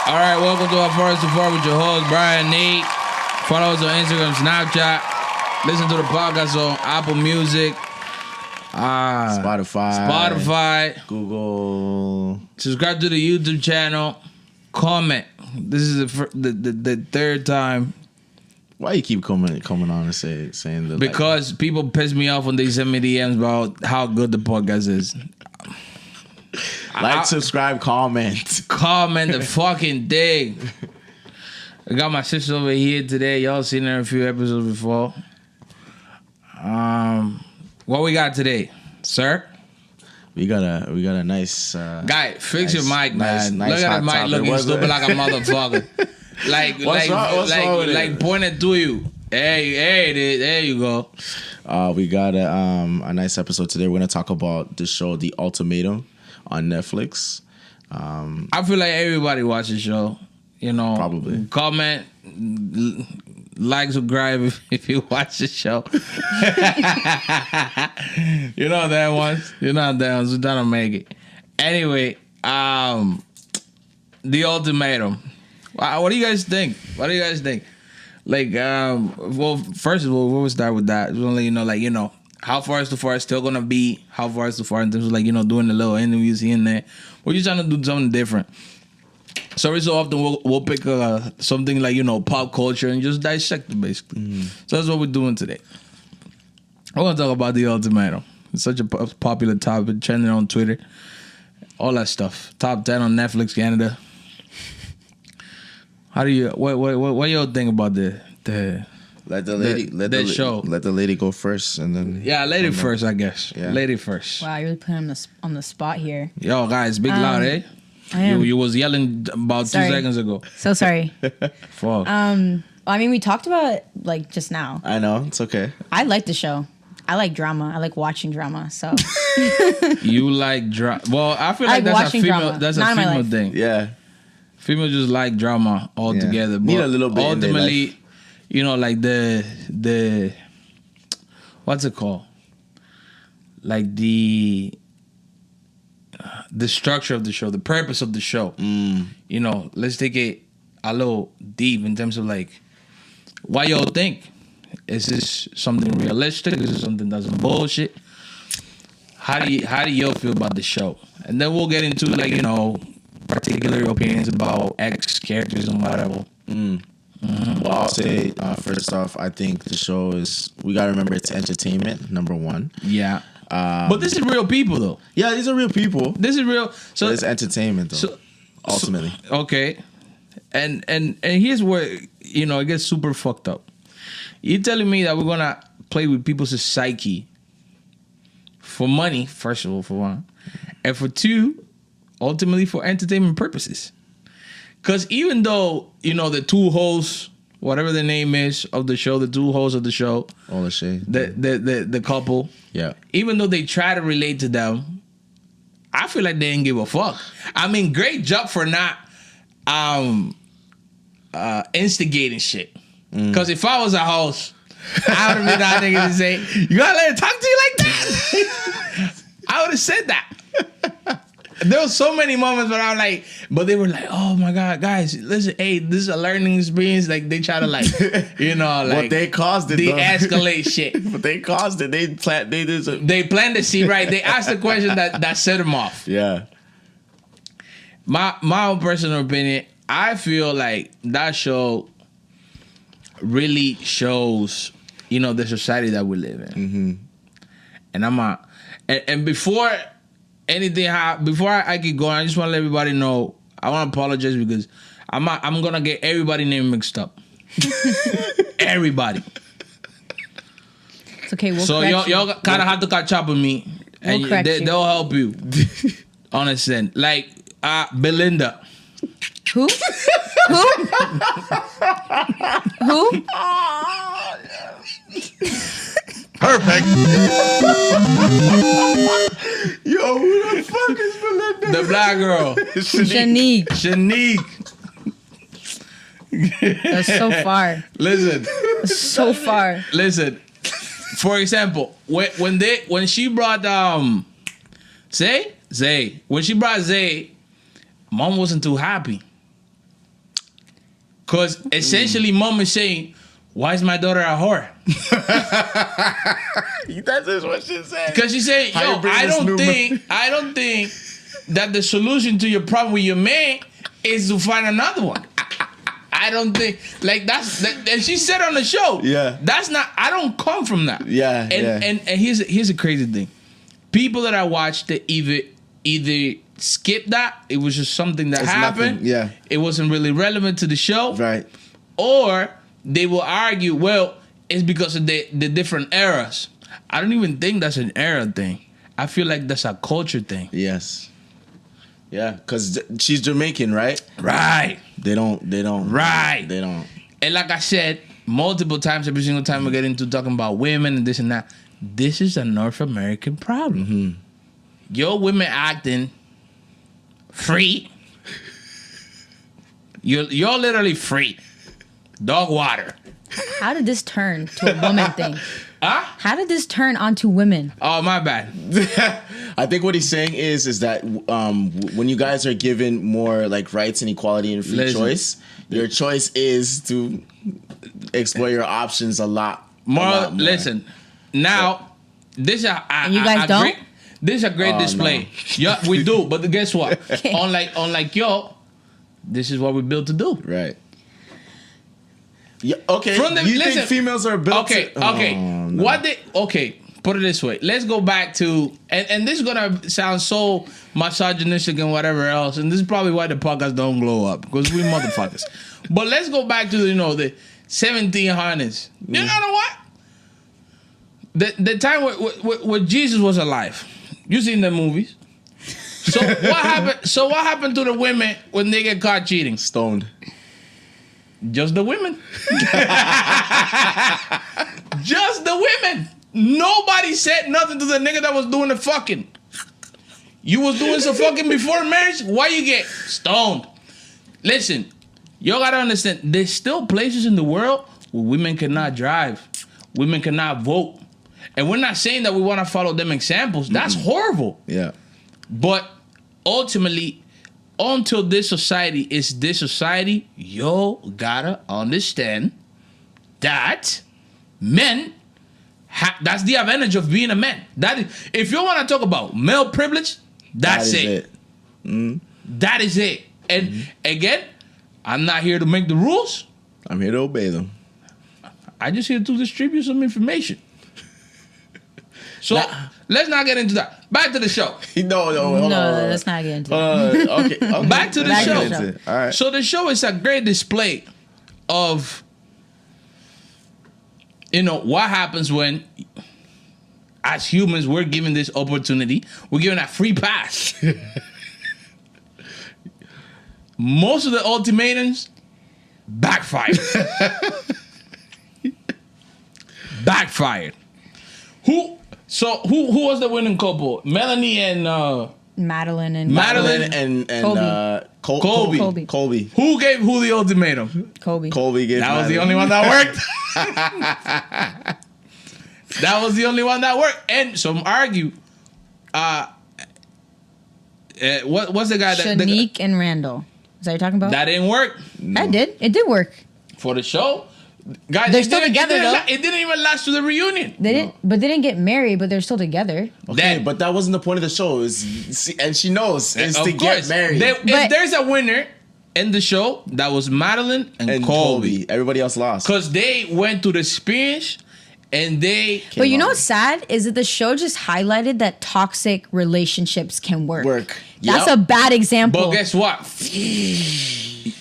All right, welcome to our Forest to Far with your host, Brian Nate. Follow us on Instagram, Snapchat. Listen to the podcast on Apple Music, Spotify, Google. Subscribe to the YouTube channel. Comment. This is the third time. Why you keep coming on and saying the Because people piss me off when they send me DMs about how good the podcast is. subscribe, comment. Comment the fucking thing. I got my sister over here today. Y'all seen her a few episodes before. What we got today, sir? We got a nice guy. Fix your mic, man. Nice Look at the mic looking stupid like a motherfucker. What's wrong with it? Pointed to you. Hey, there you go. We got a nice episode today. We're gonna talk about the show, The Ultimatum, on Netflix. I feel like everybody watch the show. You know, probably comment, like, subscribe if you watch the show. You know that ones. You're not that ones. We're trying to make it. Anyway, The Ultimatum. What do you guys think? Like, well, first of all, we'll start with that. We'll let you know, how far is too far is still gonna be. How far is too far in terms of doing the little interviews here and there. We're just trying to do something different. So every so often we'll pick something like pop culture and just dissect it basically. So that's what we're doing today. We're gonna talk about The Ultimatum. It's such a popular topic, trending on Twitter, all that stuff. Top 10 on Netflix Canada. How do you what y'all think about the let the lady go first and then lady first, I guess. Yeah. Lady first. Wow, you're really putting him on the spot here. Yo, guys, big loud, eh? I am. You was yelling about 2 seconds ago. So sorry. Fuck. We talked about it just now. I know, it's okay. I like the show. I like drama. I like watching drama. So you like drama? Well, I feel like that's a female. Drama. That's a female thing. Yeah. Females just like drama altogether. Yeah. But need a little bit. Ultimately, like the what's it called? Like the structure of the show, the purpose of the show. Let's take it a little deep in terms of why y'all think. Is this something realistic? Is this something that's bullshit? How do y'all feel about the show? And then we'll get into particular opinions about X characters and whatever. Well, I'll say first off, I think the show we gotta remember it's entertainment, number one. Yeah. But this is real people though. Yeah, these are real people. This is real. So it's entertainment though. Ultimately. Okay. And here's where it gets super fucked up. You're telling me that we're gonna play with people's psyche for money, first of all, for one, and for two, ultimately for entertainment purposes. Because even though the two hosts, whatever the name is of the show, the two hosts of the show, all the shit, the couple, yeah. Even though they try to relate to them, I feel like they didn't give a fuck. I mean, great job for not instigating shit. Because if I was a host, I would have been that nigga to say, "You gotta let her talk to you like that." I would have said that. There was so many moments where I'm like, but they were like, "Oh my god, guys, listen, hey, this is a learning experience." Like they try to but they caused it. De-escalate shit. But they caused it. They planted the seed, right? They asked the question that set them off. Yeah. My own personal opinion, I feel like that show really shows, the society that we live in. And and before anything before I keep going, I just want to let everybody know, I want to apologize because I'm gonna get everybody name mixed up. Everybody. It's okay. So y'all kind of have to catch up with me, and they'll help you. Understand? Like Belinda. Who? Who? Perfect. Yo, who the fuck is Belinda? The black girl. Shanique. That's so far. Listen. So far. Listen. For example, when she brought Zay, when she brought Zay, Mom wasn't too happy. Because essentially, mom is saying, "Why is my daughter a whore?" That's just what she said. Because she said, How you "Yo, bring I this don't new think that the solution to your problem with your man is to find another one." I don't think and she said on the show, Yeah. that's not. I don't come from that. Yeah, and here's a crazy thing. People that I watched that either skip that, it was just something that It's happened. nothing, yeah. It wasn't really relevant to the show. Right. Or they will argue, well, it's because of the different eras. I don't even think that's an era thing. I feel like that's a culture thing. Yes. Yeah, because she's Jamaican, right? Right. They don't. Right. They don't. And like I said, multiple times, every single time we get into talking about women and this and that, this is a North American problem. Mm-hmm. Your women acting free. You're literally free. Dog water. How did this turn to a woman thing? Huh? How did this turn onto women? Oh, my bad. I think what he's saying is that when you guys are given more like rights and equality and free Listen. choice, your choice is to explore your options a lot more. Listen, now, this is And you guys don't? This is a great Oh, display. no. Yeah, we do. But guess what? Okay. Unlike yo, this is what we're built to do. Right. Yeah. Okay. From the- you listen, think females are built? Okay, to, okay. Oh, no. Okay, put it this way. Let's go back to, and this is gonna sound so misogynistic and whatever else, and this is probably why the podcast don't glow up, because we motherfuckers. But let's go back to, the 1700s. You know what? The time when Jesus was alive. You seen the movies. So what happened? So what happened to the women when they get caught cheating? Stoned. Just the women. Just the women. Nobody said nothing to the nigga that was doing the fucking. You was doing some fucking before marriage? Why you get stoned? Listen, y'all gotta understand, there's still places in the world where women cannot drive. Women cannot vote. And we're not saying that we want to follow them examples. That's horrible. Yeah. But ultimately, until this society is this society, you gotta understand that men, that's the advantage of being a man. That is, if you want to talk about male privilege, that's That is it. it. That is it. And again, I'm not here to make the rules. I'm here to obey them. I just here to distribute some information. So let's not get into that. Back to the show. No, hold on. Let's not get into it. Okay. Back to the Back to show. the show. All right. So the show is a great display of, what happens when, as humans, we're given this opportunity. We're given a free pass. Most of the ultimatums backfired. Backfired. Who was the winning couple? Melanie and Madeline and Madeline and Colby. Colby. who gave who the ultimatum? Kobe. Colby gave That was the only one that worked. That was the only one that worked. And some argue. What's the guy that Shanique and Randall. Is that what you're talking about? that didn't work That did. It did work. for the show? Guys, They're it still didn't- together, it didn't even last to the reunion. They didn't, but they didn't get married. But they're still together. Okay, That- but that wasn't the point of the show. And she knows is Of to course. get married. If But- there's a winner in the show, that was Madeline and Colby. Everybody else lost. Because they went to the experience and they... But you know what's sad is that the show just highlighted that toxic relationships can work. That's Yep. a bad example. But guess what?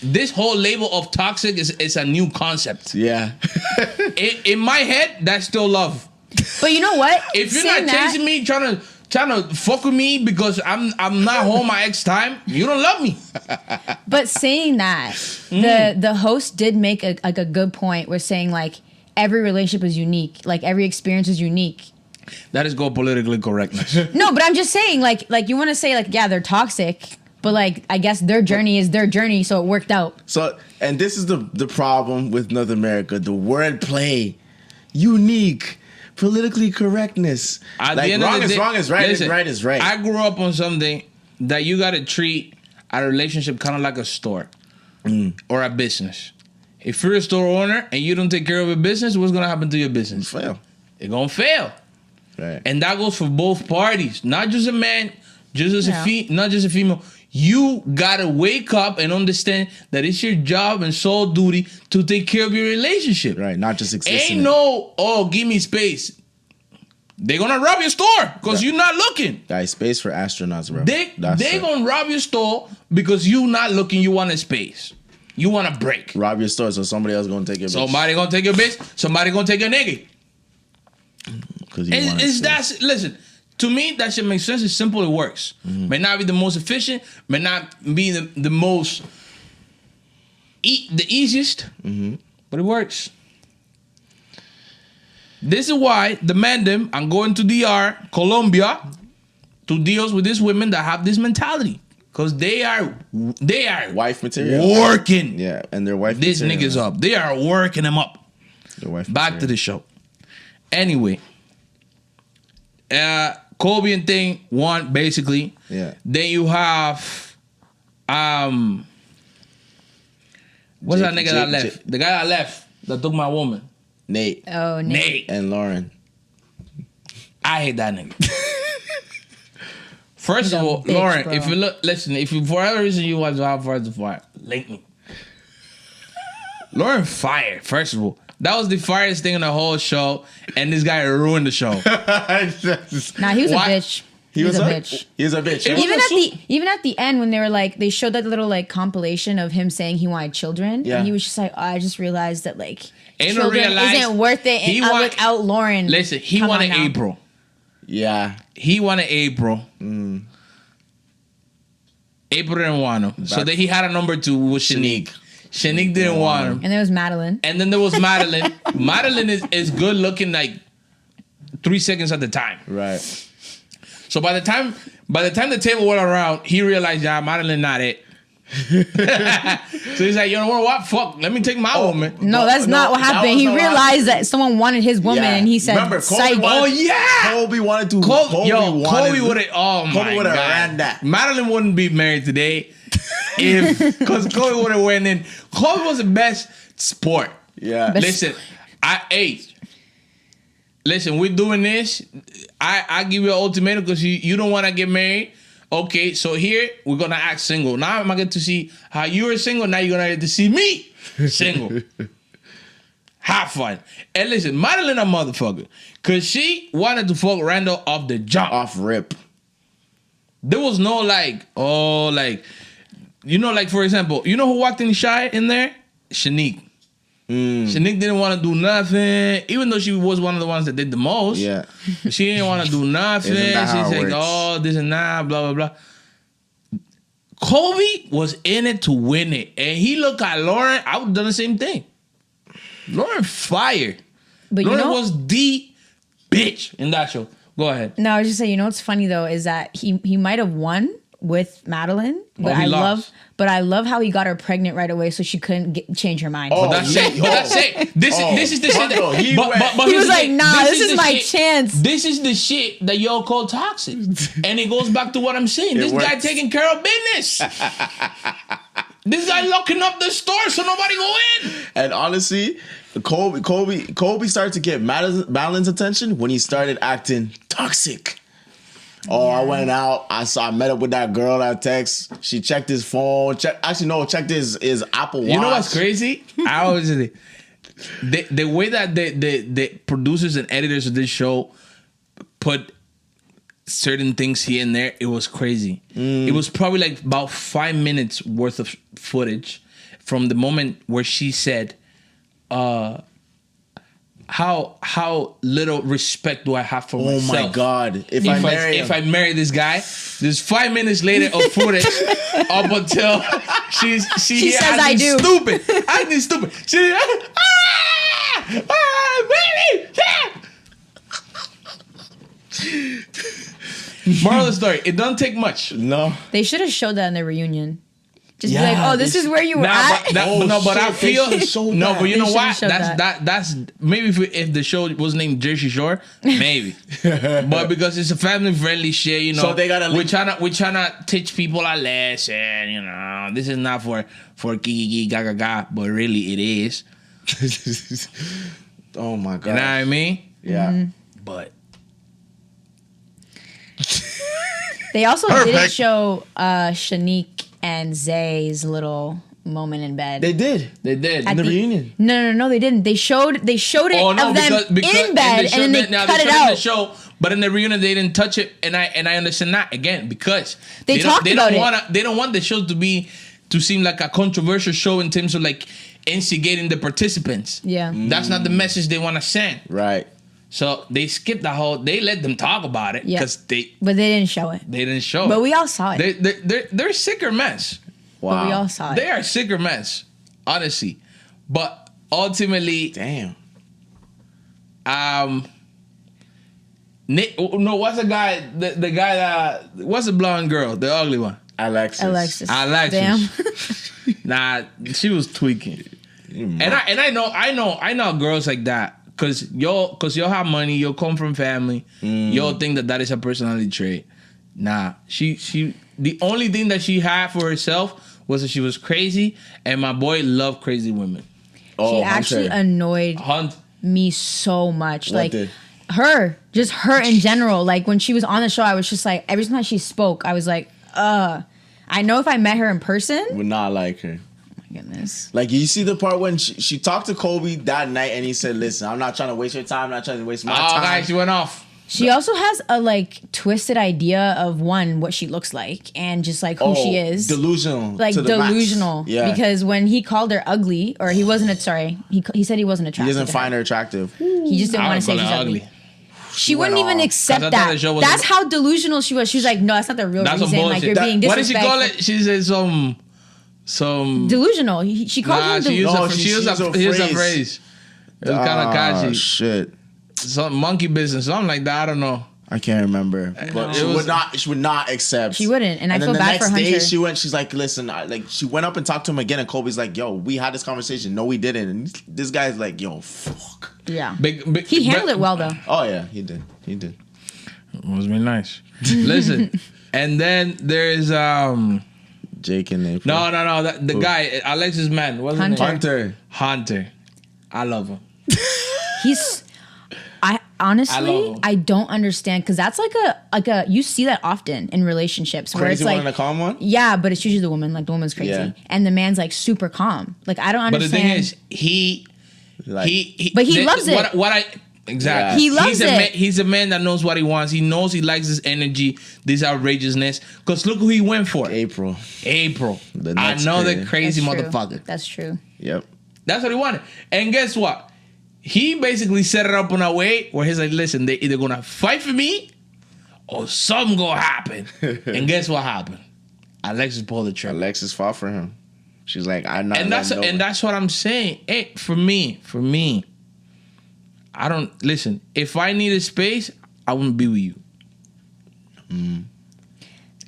This whole label of toxic is a new concept. Yeah. In my head, that's still love. But you know what? If you're Saying not chasing me, trying to fuck with me because I'm not home my ex time, you don't love me. But saying that, the host did make a good point. We're saying like every relationship is unique, like every experience is unique. That is called politically correctness. No, but I'm just saying like you want to say like yeah they're toxic, but like I guess their journey is their journey, so it worked out. So, and this is the problem with North America: the wordplay, unique, politically correctness. At Like the end wrong of the is day- wrong is right. listen, Is right is right. I grew up on something that you got to treat a relationship kind of like a store or a business. If you're a store owner and you don't take care of your business, what's gonna happen to your business? Fail. It's gonna fail. Right. And that goes for both parties, not just a man, just as not just a female. You gotta wake up and understand that it's your job and sole duty to take care of your relationship. Right. Not just existing. Ain't no, oh, give me space. They're gonna rob your store because you're not looking. Guys, space for astronauts, bro. They gonna rob your store because you not looking. You want a space. You want a break. Rob your store so somebody else gonna take your bitch. Somebody gonna take your bitch. Somebody gonna take your nigga. Because Listen, to me that shit makes sense. It's simple. It works. May not be the most efficient. May not be the most the easiest. But it works. This is why the man them I'm going to DR Colombia to deal with these women that have this mentality. Because they are wife material. Working. Yeah, and their wife these material. niggas up. They are working them up. Their wife Back material. to the show. Anyway, Kobe and Thing won basically. Yeah. Then you have what's that nigga that left? The guy that left that took my woman. Nate Oh, Nate. and Lauren. I hate that nigga. First He's of a all, bitch, Lauren, bro. if you listen, if you for whatever reason you watch How Far Is the Fire, link me. Lauren fire. First of all, that was the fireest thing in the whole show, and this guy ruined the show. Nah, he was Why- a bitch. He was a bitch. He was a bitch. It was Even at the end when they were like they showed that little like compilation of him saying he wanted children, Yeah. and he was just like, oh, I just realized that like Ain't no children realize- isn't worth it He and, want- without Lauren. Listen, he Come wanted on now. April. Yeah. He wanted April. April didn't want him. So then he had a number 2 with Shanique. Shanique didn't want him. And there was Madeline. And then there was Madeline. Madeline is good looking like 3 seconds at the time. Right. So by the time the table went around, he realized, yeah, Madeline not it. So he's like, you know what? Fuck, let me take my woman. No, that's not what that happened. was He not what realized that someone wanted his woman, Yeah. and he said, Remember, Kobe "Psych." wanted- Oh yeah. Kobe wanted to. Kobe would have. Oh Kobe my would've god. ran that. Madeline wouldn't be married today if because Kobe would have went in. Kobe was the best sport. Yeah. Best- Listen, listen, we're doing this. I give you an ultimatum because you don't want to get married. Okay, so here we're gonna act single. Now I'm gonna get to see how you were single. Now you're gonna get to see me single. Have fun. And listen, Madeline a motherfucker. Cause she wanted to fuck Randall off the jump. Off rip. There was no like, oh, like, you know, like for example, you know who walked in shy in there? Shanique. Shanique didn't want to do nothing, even though she was one of the ones that did the most. Yeah. She didn't want to do nothing. Isn't that how She's it like, works? oh, this and that, blah, blah, blah. Kobe was in it to win it. And he looked at Lauren, I would have done the same thing. Lauren fired. But you Lauren know, was the bitch in that show. Go ahead. no, I was just saying. You know what's funny though is that he might have won with Madeline, but he I lost. love how he got her pregnant right away, so she couldn't change her mind. Oh, That's it. But that's it. This is the shit. Bro, he But went- He here's was the like, thing. nah, this is the my shit- chance. This is the shit that y'all call toxic. And it goes back to what I'm saying. This guy works. taking care of business. This guy locking up the store so nobody go in. And honestly, Kobe started to get Madeline's attention when he started acting toxic. Oh, I went out. I met up with that girl that text. She checked his phone. Checked his Apple Watch. You know what's crazy? I always the way that the producers and editors of this show put certain things here and there, it was crazy. It was probably like about 5 minutes worth of footage from the moment where she said, how little respect do I have for Oh myself? my God! If I marry this guy, there's 5 minutes later of footage up until she says, acting "I do." stupid. Acting stupid. She baby, yeah. Moral of the story: it doesn't take much. no, They should have showed that in the reunion. Just be like, Yeah, oh, this they is where you were Nah, at. but that, Oh, no, but I shit, they feel should've showed no, that. but you They know should've what? showed That's maybe if the show was named Jersey Shore, maybe. But because it's a family friendly shit, you know, So they gotta we're leave- trying to teach people a lesson. You know, this is not for kiki gaga ga, but really it is. Oh my god. You know what I mean? Yeah. Mm-hmm. But They also didn't Perfect. show Shanique and Zay's little moment in bed. They did. they did. At the reunion. No, they didn't. They showed it Oh no, of them because in bed, the show, and then they now cut they it showed in the out. show, but in the reunion they didn't touch it, and I understand that again because They don't- talked they about don't it. wanna they don't want the show to seem like a controversial show in terms of like instigating the participants. Yeah. That's not the message they want to send. Right. So they skipped the whole. They let them talk about it Yeah. because they But they didn't show it. didn't show. But it. we all saw it. They're sicker mess. Wow. But we all saw it. They are sicker mess, honestly. But ultimately, Damn. Nick, no, what's the guy? The guy that what's the blonde girl? The ugly one. Alexis. Alexis. Damn. Nah, she was tweaking. And I know girls like that because you'll have money, you'll come from family, you'll think that is a personality trait. Nah, she the only thing that she had for herself was that she was crazy, and my boy loved crazy women. She actually annoyed Hunt. me so much. What Like did? just her in general. Like when she was on the show, I was just like, every time she spoke, I was like, I know if I met her in person, Would not like her. my goodness. Like you see the part when she talked to Kobe that night and he said, "Listen, I'm not trying to waste your time. I'm not trying to waste my Oh, time." guys, she went off. She also has a like twisted idea of what she looks like and just like who she is. Delusional. Like to the max. delusional. Yeah. Because when he called her ugly, or he wasn't sorry, he said he wasn't he attracted. doesn't to find her attractive. He just didn't I want would to say call she's her ugly. She wouldn't went even off. accept 'Cause I thought the that. show was That's a- how delusional she was. She was like, no, that's not the real That's some reason. bullshit. Like you're being What did she disrespectful. call it? She said some. Delusional. She called Nah, him she delusional. used No, a phrase. It was kind of catchy. Shit. Some monkey business, something like that. I don't know. I can't remember, but It she was- would not. She would not accept. She wouldn't, and I then feel the bad next for day, Hunter. she went. She's like, "Listen, she went up and talked to him again." And Kobe's like, "Yo, we had this conversation. No, we didn't." And this guy's like, "Yo, fuck." Yeah. Big, He handled it well though. Oh yeah, he did. He did. It was really nice. Listen, and then there's Jake and April. no the guy Alexis man. What's his name? Hunter. Hunter. I love him. He's. I I honestly, love him. I don't understand because that's like a you see that often in relationships where Crazy it's like one and a calm one. yeah, but it's usually the woman. Like the woman's crazy, Yeah. and the man's like super calm. Like I don't But the understand. thing is, he Like, But he loves it. What I exactly. He loves he's a it. Man, he's a man that knows what he wants. He knows he likes this energy, this outrageousness. Because look who he went for. April. April. The I next know crazy. the crazy That's true. motherfucker. That's true. Yep. That's what he wanted. And guess what? He basically set it up in a way where he's like, listen, they either gonna fight for me or something gonna happen. And guess what happened? Alexis pulled the trigger. Alexis fought for him. She's like, I'm not. And that's what I'm saying. Hey, for me, I don't listen. If I needed space, I wouldn't be with you.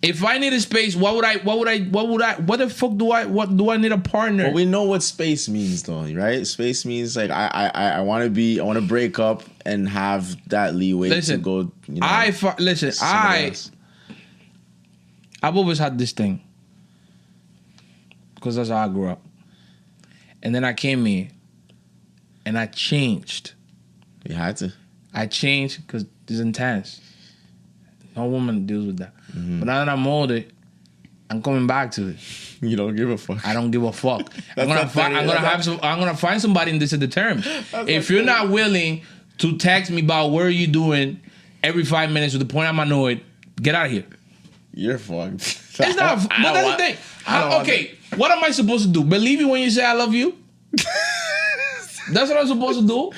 If I needed space, what the fuck do I need a partner? But we know what space means, though, right? Space means like I want to break up and have that leeway Listen, to go. You know, I've always had this thing because that's how I grew up, and then I came here, and I changed. You had to. I changed because it's intense. No woman deals with that. But now that I'm older, I'm coming back to it. You don't give a fuck. I don't give a fuck. I'm not funny. gonna find somebody, and this is the terms. If you're not willing to text me about what are you doing every 5 minutes to the point I'm annoyed, get out of here. You're fucked. It's not. But that's the thing. I don't want Okay, what am I supposed to do? Believe you when you say I love you? That's what I'm supposed to do.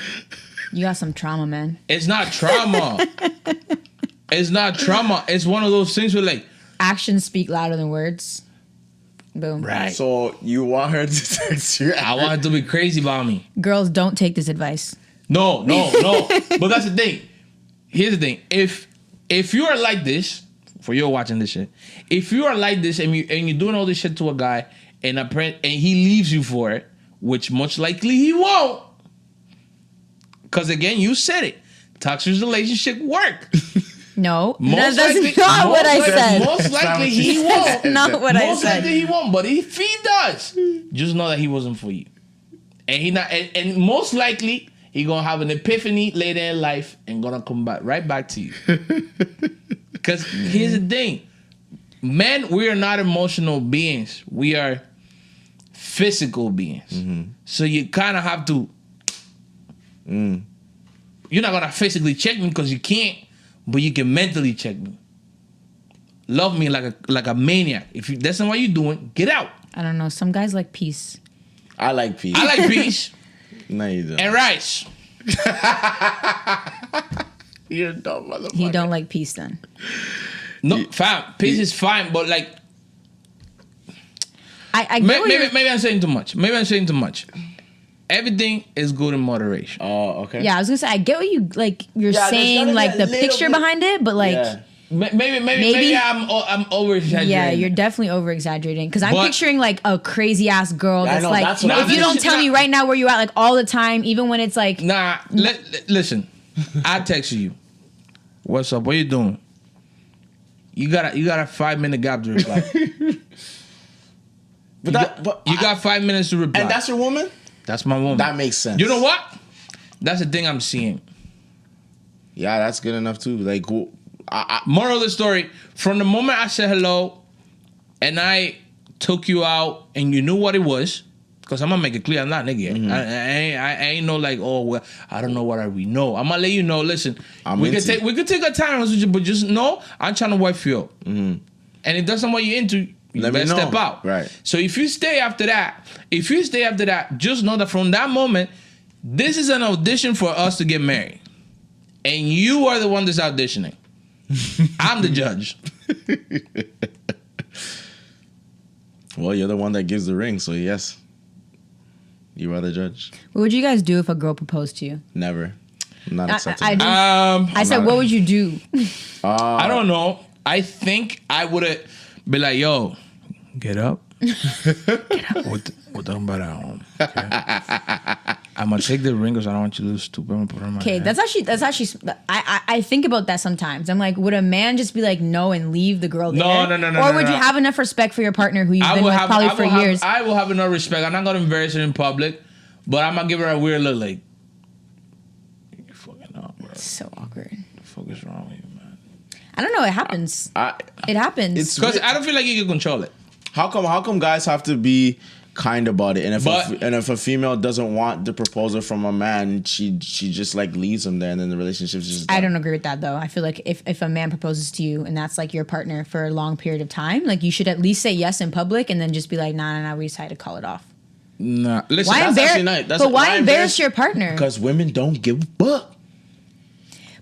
You got some trauma, man. It's not trauma. It's not trauma. It's one of those things where like, Actions speak louder than words. Boom. right. So you want her to text you? I want her to be crazy about me. Girls, don't take this advice. No. But that's the thing. Here's the thing. If you are like this, for you watching this shit. If you are like this and you're doing all this shit to a guy and he leaves you for it, which much likely he won't, because again, you said it, toxic relationship work. No, Most that's likely- not what I said. Most likely he won't. That's not what I Most said. likely he won't. But if he does, just know that he wasn't for you, and he not. And most likely he gonna have an epiphany later in life and gonna come back right back to you. Because here's the thing, men, we are not emotional beings. We are physical beings. So you kind of have to. You're not gonna physically check me because you can't. But you can mentally check me. Love me like a maniac. If that's not what you're doing, get out. I don't know. Some guys like peace. I like peace. I like peace No, you don't. and rice. You're a dumb motherfucker. He don't like peace then. No, fam, peace is fine, but like I get what you're- maybe I'm saying too much. Maybe I'm saying too much. Everything is good in moderation. Oh, okay. Yeah, I was gonna say I get what you're Yeah, there's gotta saying, be like a the little picture bit- behind it, but like Yeah. Maybe I'm over exaggerating. yeah, you're definitely over exaggerating because I'm But- picturing like a crazy ass girl Yeah, I that's know, like, that's what if I'm you don't thinking. tell me right now where you at, like all the time, even when it's like, Nah, listen. I text you. What's up? What you doing? You got a 5-minute gap to reply. But You got 5 minutes to reply. and that's your woman? That's my woman. That makes sense. You know what? That's the thing I'm seeing. Yeah, that's good enough too. Like, Moral of the story: from the moment I said hello, and I took you out, and you knew what it was, because I'm gonna make it clear I'm not nigga yet. Mm-hmm. I ain't no like, oh well, I don't know what I we know. I'm gonna let you know. Listen, I'm we could into it. take our time, but just know I'm trying to wife you up. And if that's not what you're into, you Let me better know. step out. Right. So if you stay after that, just know that from that moment, this is an audition for us to get married, and you are the one that's auditioning. I'm the judge. well, you're the one that gives the ring, so yes. You are the judge. what would you guys do if a girl proposed to you? Never. I'm not I accepting didn't- that. I said, not- what would you do? I don't know. I think I would have been like, yo, get up. Get up. What talking about at home? Okay? I'm gonna take the ring because I don't want you to look stupid. I'm gonna put it on my Okay, head. that's actually. I think about that sometimes. I'm like, would a man just be like no and leave the girl there? No, Or no, would no. you have enough respect for your partner who you've been with probably for years? I will have enough respect. I'm not gonna embarrass her in public, but I'm gonna give her a weird look like, you fucking up, bro. So awkward. What the fuck is wrong with you, man? I don't know. It happens. I, It happens. it's Because I don't feel like you can control it. how come guys have to be kind about it? And But- if a female doesn't want the proposal from a man, she just like leaves him there, and then the relationship's just. I done. don't agree with that though. I feel like if a man proposes to you and that's like your partner for a long period of time, like you should at least say yes in public and then just be like, nah, we decided to call it off. Nah, listen. Why that's actually embarrass? nice. But Why why embarrass your partner? Because women don't give a fuck.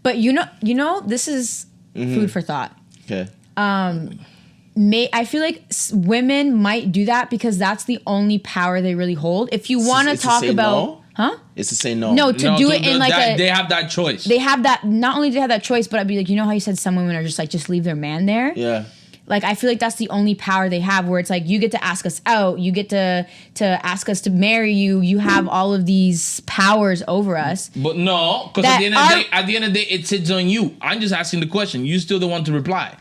But you know, this is food for thought. Okay. I feel like women might do that because that's the only power they really hold. If you want to it's to talk say about, no? huh? It's to say no. No, to do it in like they have that choice. they have that. Not only do they have that choice, but I'd be like, you know how you said some women are just like just leave their man there. Yeah. Like I feel like that's the only power they have, where it's like you get to ask us out, you get to ask us to marry you. You have all of these powers over us. But no, because That at the end of the day, it sits on you. I'm just asking the question. You still the one to reply.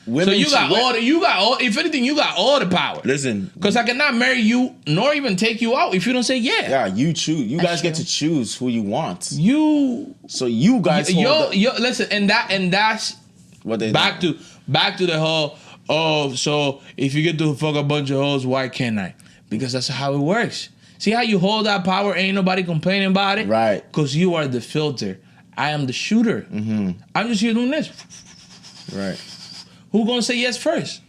Women So you got should- all. If anything, you got all the power. Listen. Because I cannot marry you nor even take you out if you don't say yeah. Yeah, you choose. You That's guys get true. to choose who you want. You, So you guys hold the- listen, and that's what they back to the whole. Oh, so if you get to fuck a bunch of hoes, why can't I? Because that's how it works. See how you hold that power? Ain't nobody complaining about it, Right. Because you are the filter. I am the shooter. I'm just here doing this. right. Who gonna say yes first?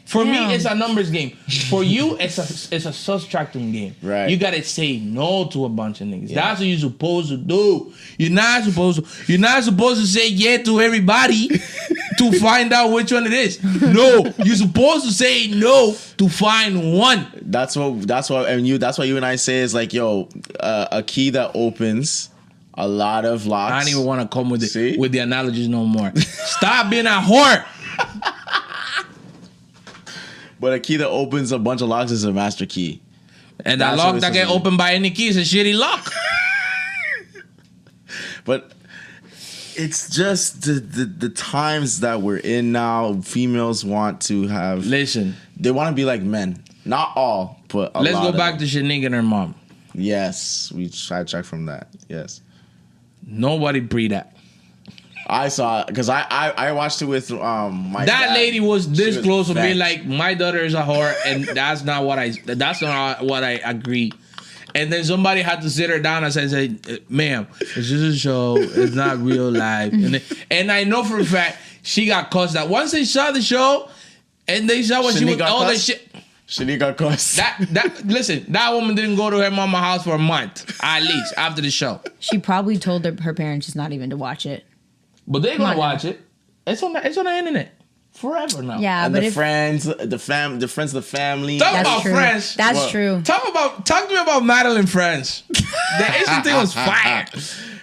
For Damn. me, it's a numbers game. For you, it's a subtracting game. Right. You gotta say no to a bunch of niggas. That's what you're supposed to do. You're not supposed to say yeah to everybody to find out which one it is. No, you're supposed to say no to find one. That's why you and I say is like, yo, a key that opens a lot of locks. I don't even want to come with See? with the analogies no more. Stop being a whore. But a key that opens a bunch of locks is a master key. And that That's lock what that it's get supposed to opened by any key is a shitty lock. But it's just the times that we're in now. Females want to have. Listen, They want to be like men. Not all, but a let's lot go of back them. to Shanique and her mom. Yes, we sidetracked from that. Yes. Nobody pre that. I saw it because I watched it with my That dad. lady was this She close to being vexed. like, my daughter is a whore, and that's not what I agree. And then somebody had to sit her down and say, ma'am, it's just a show. It's not real life. And I know for a fact she got cussed out. Once they saw the show and they saw what she Shanique was, got all that cussed? shit. Shanique got cussed. Listen, that woman didn't go to her mama's house for a month, at least, after the show. She probably told her parents just not even to watch it. But they're gonna on watch it. It's on the internet. Forever now. Yeah, And but the if friends, the friends of the family. Talk that's about true, friends. that's What? true. Talk to me about Madeline Friends. The Asian thing was fire.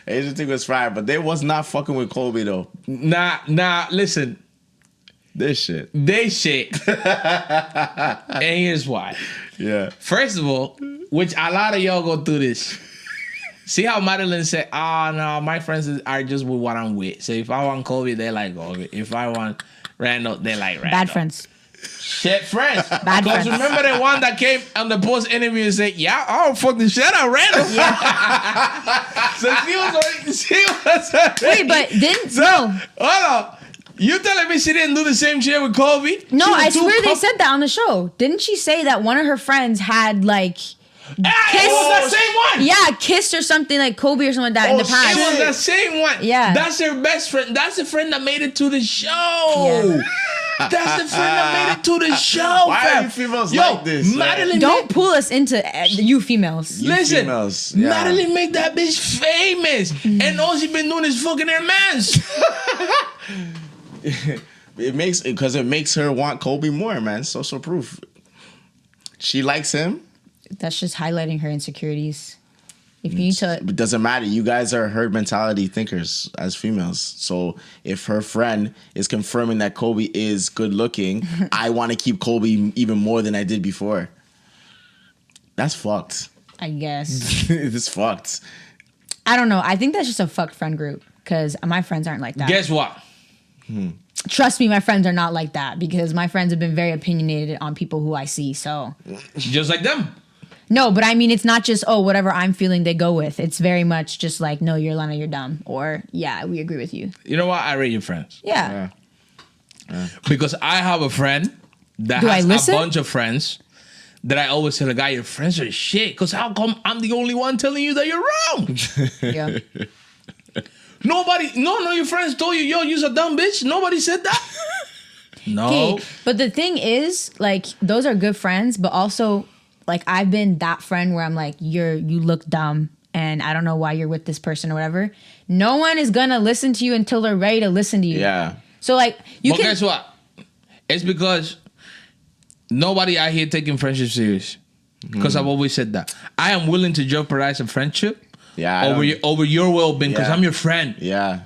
Asian thing was fire, but they was not fucking with Kobe though. Nah, listen. This shit. They shit. And here's why. Yeah. First of all, which a lot of y'all go through this. See how Madeline said, no, my friends are just with what I'm with. So if I want Kobe, they like Kobe. If I want Randall, they like Randall. Bad friends. Shit friends. Bad Because friends. remember the one that came on the post interview and said, yeah, I'll fuck the shit out of Randall. So she was already. Wait, but didn't So, no, hold on. You telling me she didn't do the same shit with Kobe? no, She was I too swear they com- said that on the show. Didn't she say that one of her friends had like It was that same one. yeah, kissed or something like Kobe or something like that in the Oh, past? It was that same one. Yeah. That's her best friend. That's the friend that made it to the show. That's the friend that made it to the show. Why fam. are you females Yo, like this? Madeline Don't pull us into you females. Listen, females, yeah. Madeline make that bitch famous. And all she been doing is fucking her mans. It makes her want Kobe more, man. Social proof. She likes him. That's just highlighting her insecurities. If you need to, It doesn't matter. You guys are herd mentality thinkers as females. So if her friend is confirming that Kobe is good looking, I want to keep Kobe even more than I did before. That's fucked. I guess. It's fucked. I don't know. I think that's just a fucked friend group because my friends aren't like that. Guess what? Trust me, my friends are not like that because my friends have been very opinionated on people who I see. So Just like them. no, but I mean, it's not just whatever I'm feeling they go with. It's very much just like no, you're Lana, you're dumb, or yeah, we agree with you. You know what? I rate your friends. Yeah. Because I have a friend that Do I has a listen? bunch of friends that I always tell the guy, your friends are shit. Because how come I'm the only one telling you that you're wrong? Yeah. Nobody, no, your friends told you, yo, you're a dumb bitch. Nobody said that. No. Okay, but the thing is, like, those are good friends, but also, like, I've been that friend where I'm like, you look dumb, and I don't know why you're with this person or whatever. No one is gonna listen to you until they're ready to listen to you. Yeah. So, like, you But can. guess what? It's because nobody out here taking friendship serious. Because I've always said that. I am willing to jeopardize a friendship Yeah. over your well-being because Yeah. I'm your friend. Yeah.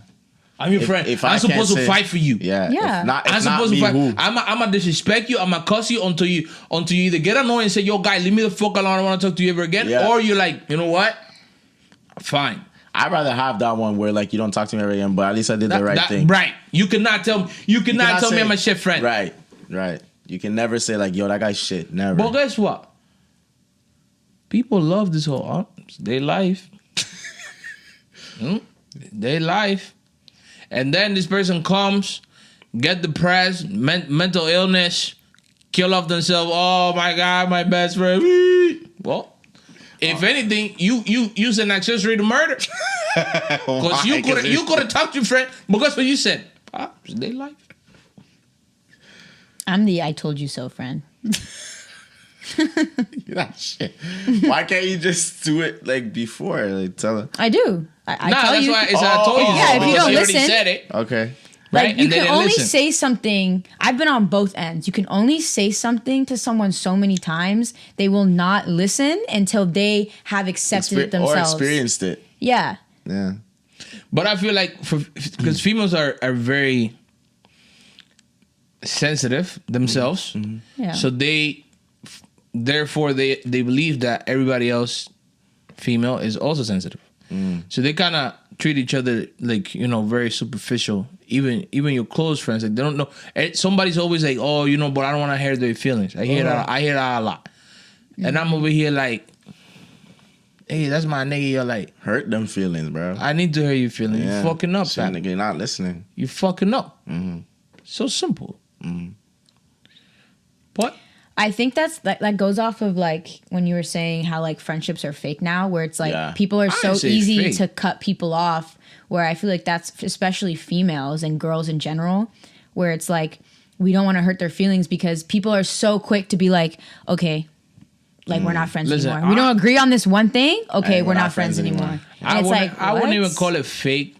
I'm your friend. if I I'm can't supposed to say- fight for you. Yeah. Yeah. If not, I'm if not supposed me, to fight. who? I'm gonna disrespect you. I'm gonna cuss you until you either get annoyed and say, "Yo, guy, leave me the fuck alone. I don't want to talk to you ever again," Yeah. or you're like, you know what? Fine. I'd rather have that one where like you don't talk to me ever again, but at least I did the right thing. Right. You cannot tell me. You cannot tell me say- I'm a shit friend. Right. Right. You can never say like, yo, that guy's shit. Never. But guess what? People love this whole their life. Their life. And then this person comes, get depressed, mental illness, kill off themselves. Oh my God, my best friend. Well, if anything, you use an accessory to murder. Because you could have talked to your friend. But guess what you said? It's their life. I'm the I told you so friend. That shit. Why can't you just do it like before? Like tell her. I do. I Nah, tell that's you. why I told you. Oh, so, yeah, if you because don't he already listen- said it. Okay. Like Right? you And they can didn't only listen. say something. I've been on both ends. You can only say something to someone so many times they will not listen until they have accepted it Or themselves. experienced it. Yeah. Yeah. But I feel like because females are very sensitive themselves. Yeah. So therefore they believe that everybody else female is also sensitive. So they kind of treat each other like, you know, very superficial. Even your close friends, like they don't know. Somebody's always like, oh, you know, but I don't want to hurt their feelings. I hear that a lot. And I'm over here like, hey, that's my nigga. You're like, Hurt them feelings, bro. I need to hear your feelings. Yeah. You fucking up, Shit, fam. nigga, you're not listening. You fucking up. So simple. What? I think that goes off of like when you were saying how like friendships are fake now, where it's like Yeah. people are so didn't say easy fake. to cut people off. Where I feel like that's especially females and girls in general, where it's like we don't want to hurt their feelings because people are so quick to be like, okay, like we're not friends Listen, anymore. We don't agree on this one thing. Okay, Hey, we're not friends anymore. And I it's wouldn't, like I wouldn't even what? call it fake.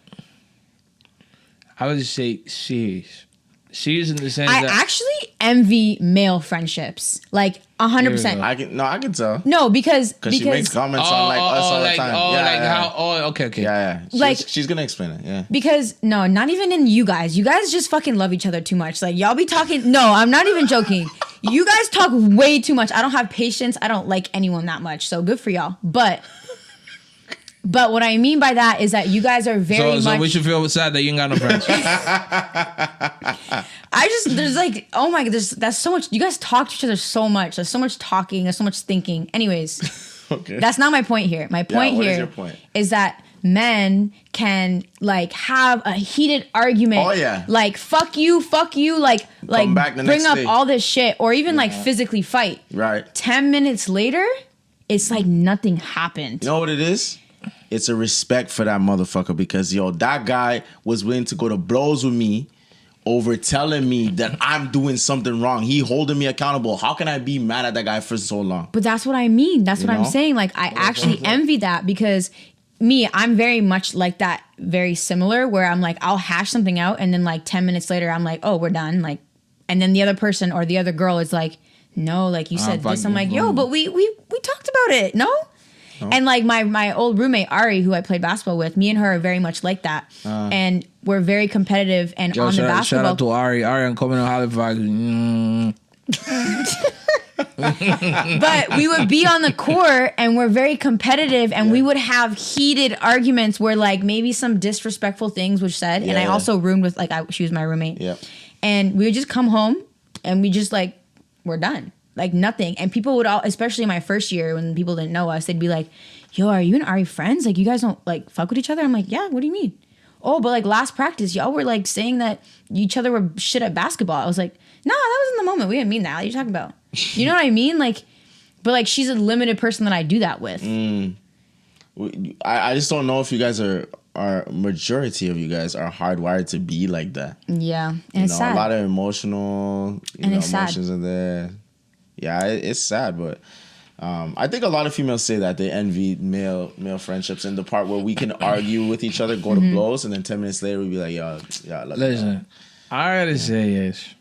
I would just say serious. Serious in the sense I that actually envy male friendships, like 100%. I can tell. No, because Because she makes comments on like us all the time. okay. Yeah. Like- She's gonna explain it. Yeah. Because no, not even in you guys. You guys just fucking love each other too much. Like y'all be talking. No, I'm not even joking. You guys talk way too much. I don't have patience. I don't like anyone that much. So good for y'all. But what I mean by that is that you guys are very So much. we should feel sad that you ain't got no friends. There's like, oh my god, that's so much. You guys talk to each other so much. There's so much talking. There's so much thinking. Anyways, Okay. that's not my point here. My point what here is your point? is that men can like have a heated argument. Oh, yeah. Like fuck you, like back the bring next up day. all this shit, or even like physically fight. Right. 10 minutes later, it's like nothing happened. You know what it is? It's a respect for that motherfucker because that guy was willing to go to blows with me over telling me that I'm doing something wrong. He holding me accountable. How can I be mad at that guy for so long? But that's what I mean. That's what I'm know? saying. Like I actually envy that because I'm very much like that, very similar, where I'm like, I'll hash something out and then like 10 minutes later, I'm like, oh, we're done. Like, and then the other person or the other girl is like, no, like you said this. I'm like, yo, but we talked about it. No? And like my old roommate, Ari, who I played basketball with, me and her are very much like that. And we're very competitive and Yo, on the shout basketball. out to Ari. Ari, I'm coming to Halifax. But we would be on the court and we're very competitive and we would have heated arguments where like maybe some disrespectful things were said. And I Yeah. also roomed with she was my roommate. Yep. And we would just come home and we just like, we're done. Like nothing. And people would all, especially my first year when people didn't know us, they'd be like, yo, are you and Ari friends? Like you guys don't like fuck with each other? I'm like, yeah, what do you mean? Oh, but like last practice, y'all were like saying that each other were shit at basketball. I was like, no, that was in the moment. We didn't mean that. What are you talking about? You know what I mean? Like, but like she's a limited person that I do that with. I just don't know if you guys are majority of you guys are hardwired to be like that. Yeah. And You it's know, sad. a lot of emotional it's sad. emotions in there. Yeah, it's sad, but I think a lot of females say that they envy male friendships in the part where we can argue with each other, go to blows, and then 10 minutes later we'd be like, yo, I love you. Listen, I gotta say is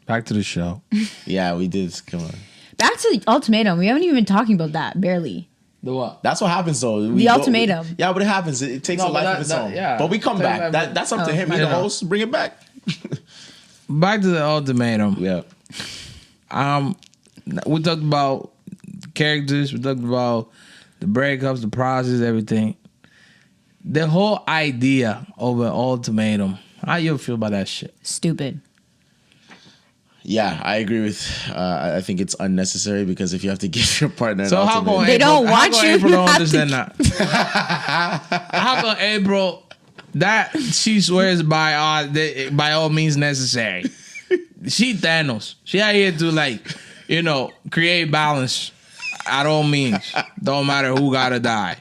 back to the show. Yeah, we did. Come on. Back to the ultimatum. We haven't even been talking about that, barely. The what? That's what happens though. The ultimatum. Yeah, but it happens. It takes No, a but life that- of its that- own. yeah. But we come back. That's up to him. He's the Yeah. host. Bring it back. Back to the ultimatum. Yeah. We talked about characters. We talked about the breakups, the process, everything. The whole idea of an ultimatum. How you feel about that shit? Stupid. Yeah, I agree with. I think it's unnecessary because if you have to give your partner an So how ultimatum, come They April, don't how want come you April to don't have understand that? How come April that she swears by all means necessary? She Thanos. She out here to like, create balance at all means. Don't matter who gotta die.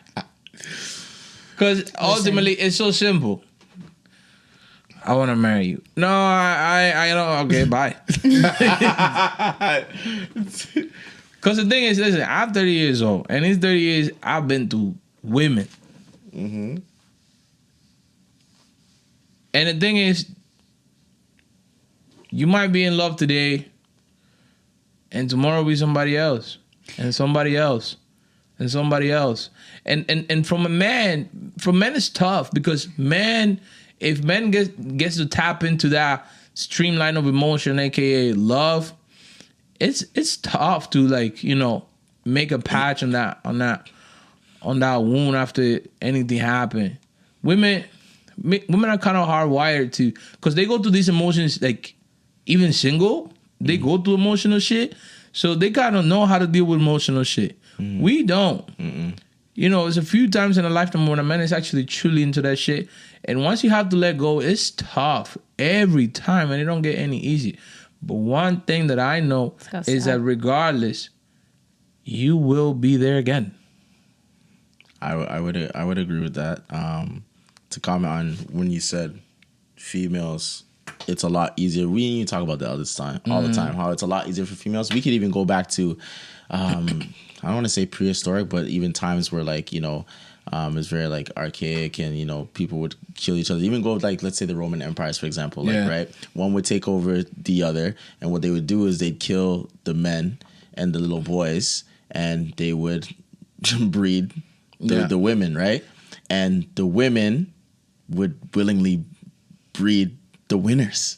Because ultimately it's so simple. I want to marry you. No, I don't. Okay, bye. Because the thing is, listen, I'm 30 years old, and in 30 years, I've been through women. And the thing is, you might be in love today, and tomorrow will be somebody else, and somebody else, and somebody else. And from men it's tough because if men gets to tap into that streamline of emotion, aka love, it's tough to like, you know, make a patch on that wound after anything happened. Women are kind of hardwired to, because they go through these emotions, like even single, they go through emotional shit, so they kind of know how to deal with emotional shit. We don't. You know, it's a few times in a lifetime when a man is actually truly into that shit, and once you have to let go, it's tough every time, and it don't get any easy. But one thing that I know is that regardless, you will be there again. I would agree with that. To comment on when you said females, it's a lot easier. We talk about that all the time. How it's a lot easier for females. We could even go back to, I don't want to say prehistoric, but even times where like, you know, it's very like archaic, and you know, people would kill each other. Even go like, let's say the Roman empires, for example, like right, one would take over the other, and what they would do is they'd kill the men and the little boys, and they would breed the women, right? And the women would willingly breed the winners,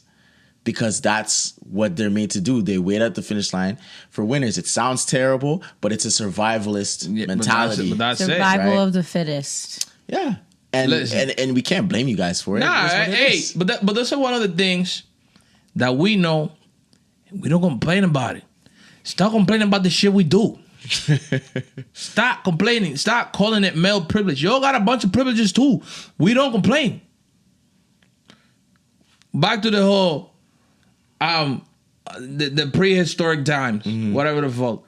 because that's what they're made to do. They wait at the finish line for winners. It sounds terrible, but it's a survivalist mentality. But that's survival it, right? of the fittest. Yeah. And we can't blame you guys for it. Nah, hey, but that's one of the things that we know. We don't complain about it. Stop complaining about the shit we do. Stop complaining. Stop calling it male privilege. Y'all got a bunch of privileges too. We don't complain. Back to the whole the prehistoric times, whatever the fuck.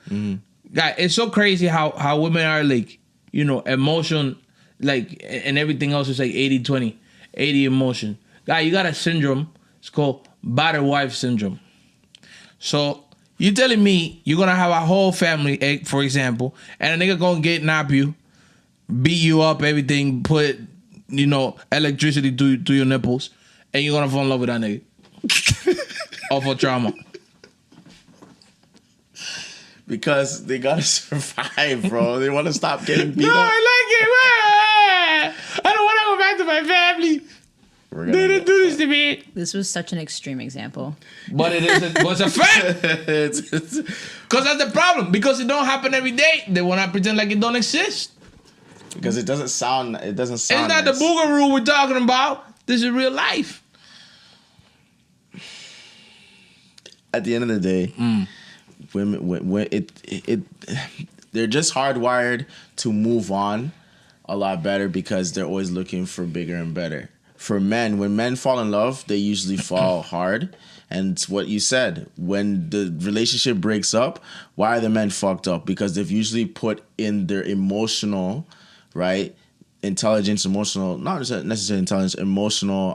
Guy, it's so crazy how women are like, you know, emotion, like, and everything else is like 80-20, 80 emotion. Guy, you got a syndrome. It's called battered wife syndrome. So you telling me you're gonna have a whole family, for example, and a nigga gonna kidnap you, beat you up, everything, put, you know, electricity to your nipples, and you're gonna fall in love with that nigga. Or for trauma. Because they gotta survive, bro. They want to stop getting beat No, up. I like it. I don't want to go back to my family. They didn't do this to me. This was such an extreme example. But it's a fact. Because that's the problem. Because it don't happen every day. They want to pretend like it don't exist. Because it doesn't sound It's not nice. the boogaroo we're talking about. This is real life. At the end of the day, women, they're just hardwired to move on a lot better, because they're always looking for bigger and better. For men, when men fall in love, they usually fall hard. And it's what you said. When the relationship breaks up, why are the men fucked up? Because they've usually put in their emotional, right, intelligence, emotional, not necessarily intelligence, emotional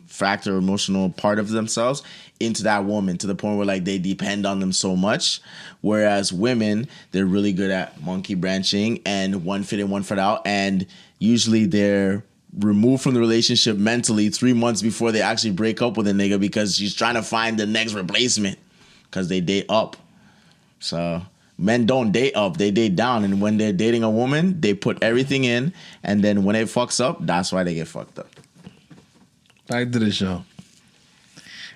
factor, emotional part of themselves into that woman, to the point where like they depend on them so much. Whereas women, they're really good at monkey branching and one foot in, one foot out, and usually they're removed from the relationship mentally 3 months before they actually break up with a nigga, because she's trying to find the next replacement, because they date up. So men don't date up, they date down. And when they're dating a woman, they put everything in, and then when it fucks up, that's why they get fucked up. Back to the show.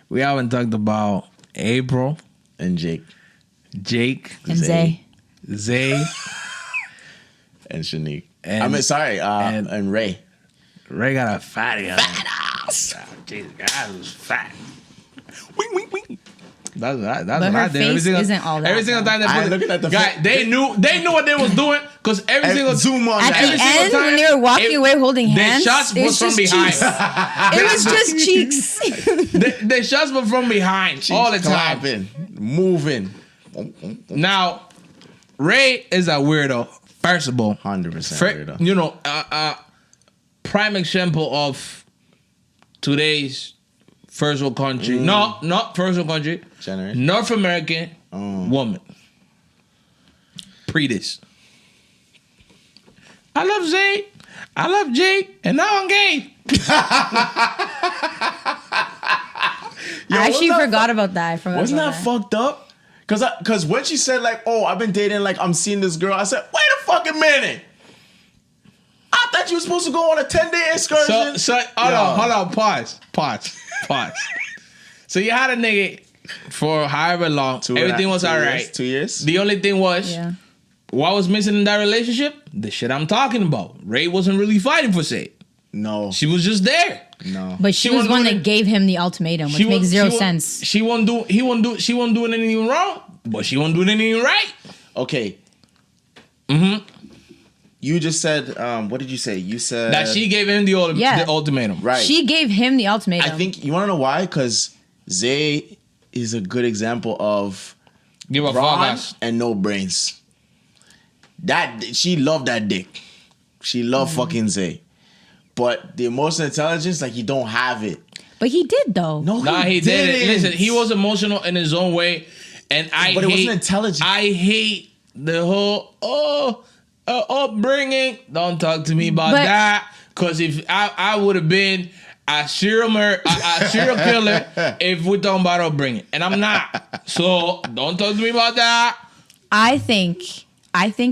We haven't talked about April And Jake And Zay. and Shanique. And- and Ray. Ray got a fatty on him. Jesus, God was fat. Wing, wing, wing. That's But what her I did. face isn't all that, Every single though. time they I put looking at the guy, face. they knew what they was doing, because every single Zoom on At that. the every single end, time, when they were walking away holding hands, the shots it was was from just behind. cheeks. It was just cheeks. The shots were from behind all the time. Clapping, moving. Now, Ray is a weirdo. First of all, 100% weirdo. You know, prime example of today's first world country. No, not first world country. Generation. North American woman. Pre-this. I love Zay. I love Jake. And now I'm gay. I actually forgot about that. Wasn't that fucked up? Cause when she said like, "Oh, I've been dating, like I'm seeing this girl," I said, "Wait a fucking minute! I thought you were supposed to go on a 10-day excursion." So hold on, pause. So you had a nigga for however long. Everything was all right. 2 years. The only thing was, Yeah. what was missing in that relationship? The shit I'm talking about. Ray wasn't really fighting for Say. No, She was just there. no. But she She was wasn't one doing that it- gave him the ultimatum, which makes zero sense. She wasn't doing anything wrong, but she wasn't doing anything right. Okay. Mm-hmm. You just said, what did you say? You said That she gave him the Yeah. ultimatum. right. She gave him the ultimatum. I think you want to know why? Because Zay is a good example of Give a fuck brawn us. and no brains. That she loved that dick. She loved Mm-hmm. fucking Zay. But the emotional intelligence, like, you don't have it. But he did though. No, Nah, he didn't. did it. Listen, he was emotional in his own way, and But it wasn't intelligent. I hate the whole upbringing. Don't talk to me about But- that, because if I would have been a serial killer if we're talking about upbringing, and I'm not. So don't talk to me about that. I think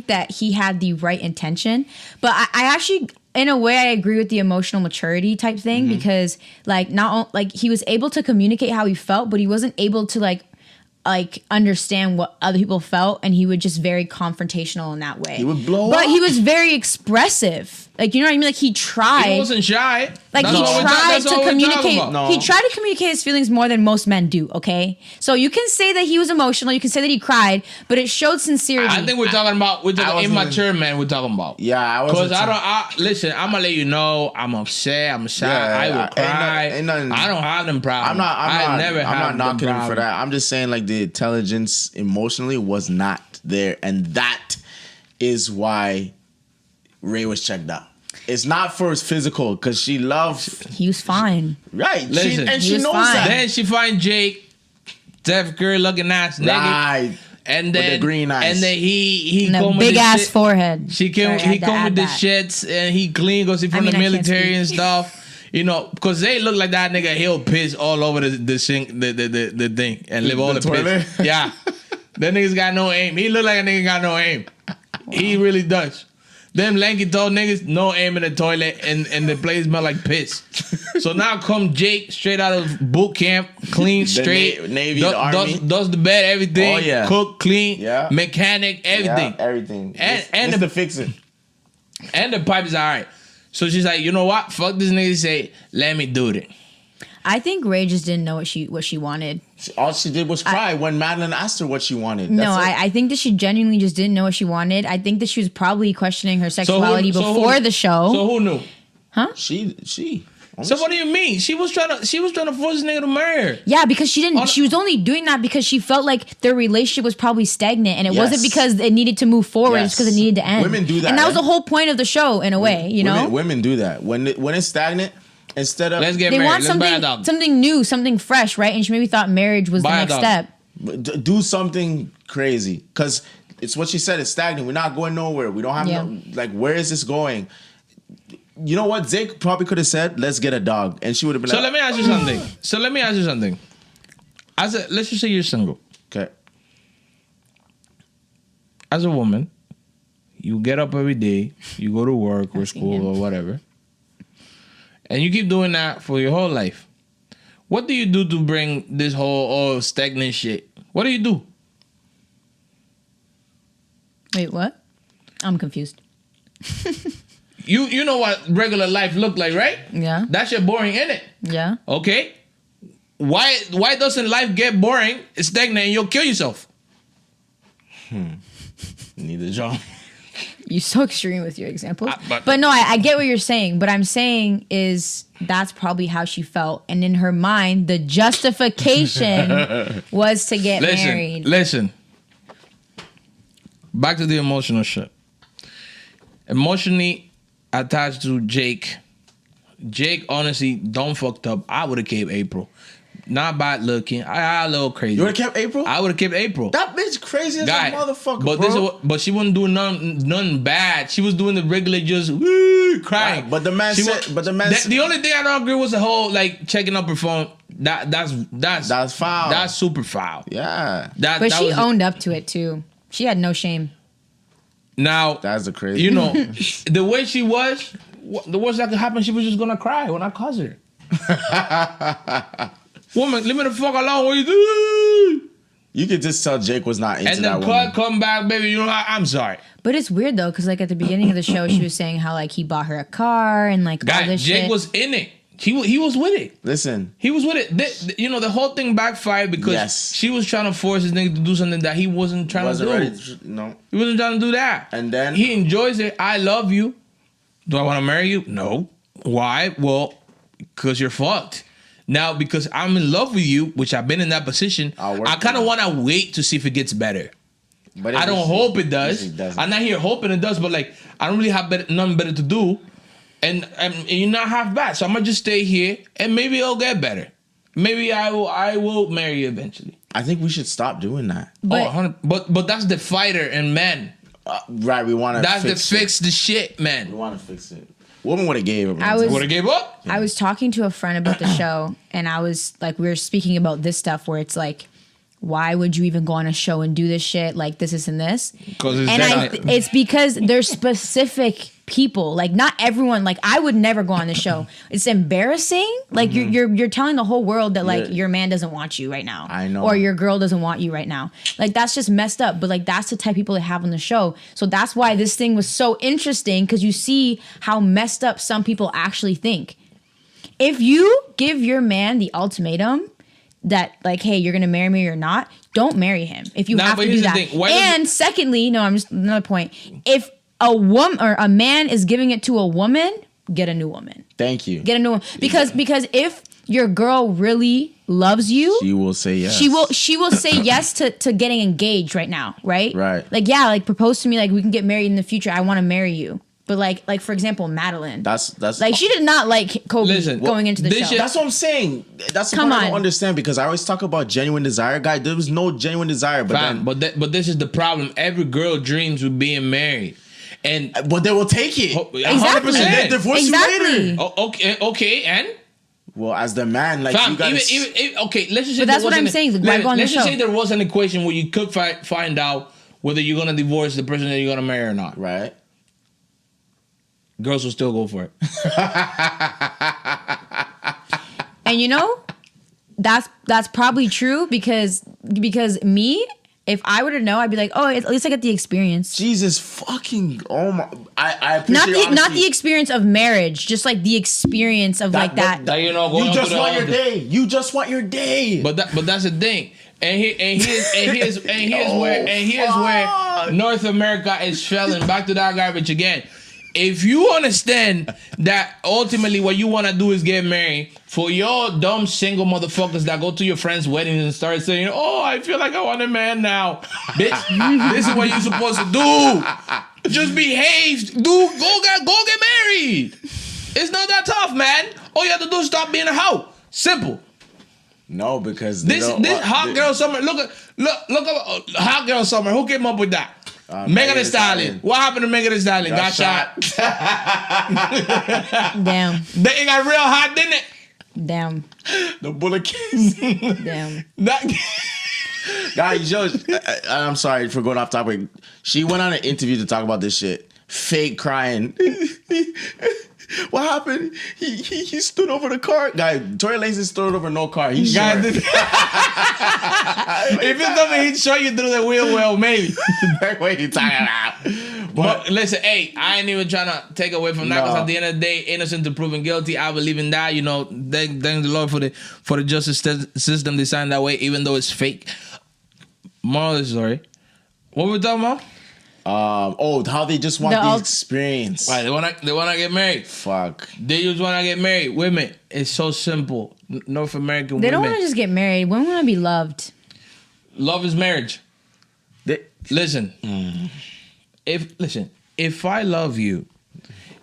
that he had the right intention, but I actually, in a way, I agree with the emotional maturity type thing because, like, like he was able to communicate how he felt, but he wasn't able to like understand what other people felt, and he would just very confrontational in that way. He would blow but up. he was very expressive. Like, you know what I mean? Like he tried. He wasn't shy. Like That's he what we're tried that's to what we're talking communicate. about. No. He tried to communicate his feelings more than most men do. Okay, so you can say that he was emotional. You can say that he cried, but it showed sincerity. I think we're talking about wasn't immature man. We're talking about. Yeah, I wasn't. Because listen, I'm gonna let you know I'm upset, I'm shy, Yeah, I will ain't cry. ain't nothing- I don't have them problems. I'm never not knocking him for problem. that. I'm just saying, like, the intelligence emotionally was not there, and that is why Ray was checked out. It's not for his physical, because she loves he was fine. right. Listen, he She was knows fine. that. Then she find Jake, Steph Curry looking ass nigga, Right. and With the then green eyes. and then he And a come with big this ass shit. forehead. She came. Sorry, I He had to come add with the that. shits, and he clean because he from I mean, the I can't military speak. and stuff. You know, because they look like that nigga. He'll piss all over the sink, the thing, and live all the toilet? piss. Yeah, that nigga's got no aim. He look like a nigga got no aim. He really does. Them lanky tall niggas, no aim in the toilet, and the place smell like piss. So now come Jake, straight out of boot camp, clean, straight, Navy, the Army. does the bed, everything, Oh, yeah. cook, clean, Yeah. mechanic, everything. Yeah, everything. And Just the- to fix it. And the pipe is all right. So she's like, you know what? Fuck this nigga. Say, let me do it. I think Ray just didn't know what she wanted. All she did was cry when Madeline asked her what she wanted. No, That's it. I think that she genuinely just didn't know what she wanted. I think that she was probably questioning her sexuality before the show. So who knew? She. So what do you mean? She was trying to force this nigga to marry her. Yeah, because she didn't. On- She was only doing that because she felt like their relationship was probably stagnant, and it wasn't Yes. because it needed to move forward. It's Yes. because it needed to end. Women do that, and that was right? the whole point of the show, in a way. You know, Women do that. When it's stagnant, instead of Let's get they married. want Let's buy a dog. something new, something fresh, right? And she maybe thought marriage was Buy a the next dog. step. do something crazy, because it's what she said. It's stagnant. We're not going nowhere. We don't have Yeah. no, like, where is this going? You know what? Zake probably could have said, "Let's get a dog," and she would have been So like, let me ask you something. Let's just say you're single. "Okay, As a woman, you get up every day, you go to work or Asking school him. or whatever, and you keep doing that for your whole life. What do you do to bring this whole stagnant shit? What do you do? Wait, what? I'm confused. You know what regular life look like, right? Yeah, That shit boring, ain't it? yeah. Okay. Why doesn't life get boring, it's stagnant, and you'll kill yourself? need a job." You're so extreme with your examples. But- no, I get what you're saying. What I'm saying is that's probably how she felt. And in her mind, the justification was to get married. Listen. Back to the emotional shit. Emotionally attached to Jake. Jake, honestly, don't fucked up. I would have kept April. Not bad looking. I a little crazy. You would have kept April? I would have kept April. That bitch crazy as Guy. a motherfucker, but bro. but she wasn't doing nothing bad. She was doing the regular just woo, crying. Right, but the man She said- wa- but the man the, said- the only thing I don't agree was the whole like checking up her phone. That's foul. That's super foul. Yeah, That But that she was owned up to it too. She had no shame. now that's the crazy. you know the way she was. The worst that could happen, she was just gonna cry when I cuss her. Woman, leave me the fuck alone. What you do? You could just tell Jake was not into And that then woman. come back, baby. You know what? I'm sorry. But it's weird though, because like at the beginning of the show, she was saying how like he bought her a car and like all Guy, this Jake shit. was in it. He was with it. Listen, He was with it. The whole thing backfired because Yes. she was trying to force his nigga to do something that he wasn't trying wasn't to do. ready. No. He wasn't trying to do that. And then- he enjoys it. I love you. Do I want to marry you? No. Why? Well, because you're fucked. Now, because I'm in love with you, which I've been in that position, I'll work I kind of on want to wait to see if it gets better. But I don't hope it does. It doesn't. I'm not here hoping it does, but like I don't really have nothing better to do, and you're not half bad. So I'm gonna just stay here, and maybe it'll get better. Maybe I will marry you eventually. I think we should stop doing that. But- 100 but that's the fighter and man. Right, we want to That's fix the fix the shit, We man. want to fix it. Woman would have gave it. I was- Would have gave up? I was talking to a friend about the show, and I was like, we were speaking about this stuff where it's like, why would you even go on a show and do this shit like this and this? 'Cause it's And that- it's because there's specific people. Like not everyone. Like I would never go on the show. It's embarrassing. Like you're telling the whole world that like Yeah. your man doesn't want you right now. I know. Or your girl doesn't want you right now. Like that's just messed up. But like that's the type of people they have on the show. So that's why this thing was so interesting because you see how messed up some people actually think. If you give your man the ultimatum that like, hey, you're gonna marry me or not, don't marry him if you Nah, have but to do here's the that. thing. Why does And secondly, no, I'm just another point. If a woman or a man is giving it to a woman, get a new woman. Thank you. Get a new one because if your girl really loves you, She will say yes. she will say yes to getting engaged right now, right? Right. Like yeah, like propose to me, like we can get married in the future. I want to marry you. But like for example, Madeline. That's like she did not like Kobe Listen, going into the this show. shit- That's what I'm saying. That's the Come part I on. don't understand because I always talk about genuine desire, guy. There was no genuine desire, but Fam, then but this is the problem. Every girl dreams of being married, and but they will take it. 100%. And then divorce you Exactly. later. Oh, okay, and Well, as the man, like fam, you gotta. even okay. Let's just say But that's there what I'm wasn't saying, why go on the let's just show? say there was an equation where you could find out whether you're gonna divorce the person that you're gonna marry or not. right. Girls will still go for it. And you know, that's probably true because me, if I were to know, I'd be like, oh, at least I get the experience. Jesus fucking. Oh my. I appreciate Not your the honesty. experience of marriage, just like the experience of like that. That, you know, going You on just to the want your other- day. You just want your day. But that's the thing. And here's where fuck. North America is failing. Back to that garbage again. If you understand that ultimately what you want to do is get married, for your dumb single motherfuckers that go to your friends' weddings and start saying, "Oh, I feel like I want a man now," bitch, this is what you're supposed to do. Just behave. Go get married. It's not that tough, man. All you have to do is stop being a hoe. Simple. No, because they This don't want- hot they- girl summer. Look up hot girl summer. Who came up with that? Megan Thee Stallion. What happened to Megan Thee Stallion? Got shot. Damn, They got real hot, didn't it? damn, The bullet case. damn. That, Guys, yo, I'm sorry for going off topic. She went on an interview to talk about this shit. Fake crying. What happened? He stood over the car. Guy, Tory Lanez stood over no car. He's guy short. did- if it's something he'd show you through the wheel well, maybe. What you talking about? But listen, hey, I ain't even trying to take away from that because No. at the end of the day, innocent to proven guilty. I believe in that. You know, thank the Lord for the justice system designed that way, even though it's fake. Moral of the story. What were we talking about? How they just want The the ult- experience. Right, they wanna get married. Fuck. They just wanna get married. Women, it's so simple. North American They women. don't want to just get married. Women want to be loved. Love is marriage. They, Listen, if I love you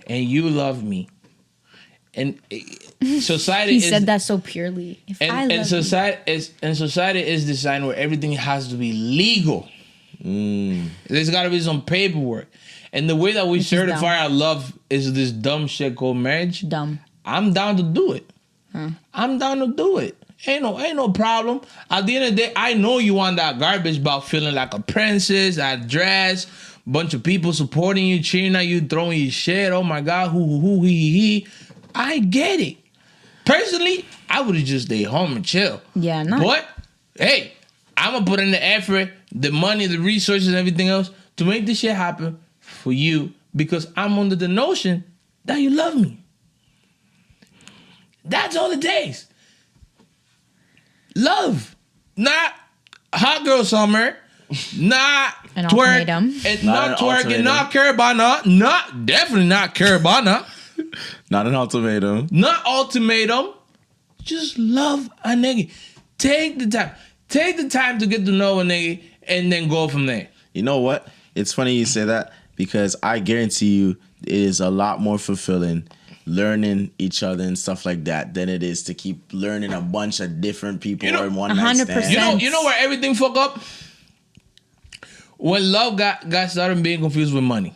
and you love me, and society He is said that so purely. If I and love society is designed where everything has to be legal. There's got to be some paperwork, and the way that we is certify dumb. our love is this dumb shit called marriage. you, dumb. I'm down to do it. I'm down to do it. Ain't no problem. At the end of the day, I know you want that garbage about feeling like a princess, that dress, bunch of people supporting you, cheering at you, throwing you shit. Oh my God, he. I get it. Personally, I would have just stayed home and chill. Yeah, no. But hey, I'm gonna put in the effort, the money, the resources, and everything else to make this shit happen for you because I'm under the notion that you love me. That's all it takes. Love, not hot girl summer, not An twerk, ultimatum. and Not not an twerking, ultimatum. not Carabana, not definitely not Carabana, Not an ultimatum. not ultimatum. Just love a nigga. Take the time to get to know a nigga, and then go from there. You know what? It's funny you say that because I guarantee you it is a lot more fulfilling learning each other and stuff like that than it is to keep learning a bunch of different people You know, or in one night 100%. stand. You know where everything fuck up? When love got started being confused with money.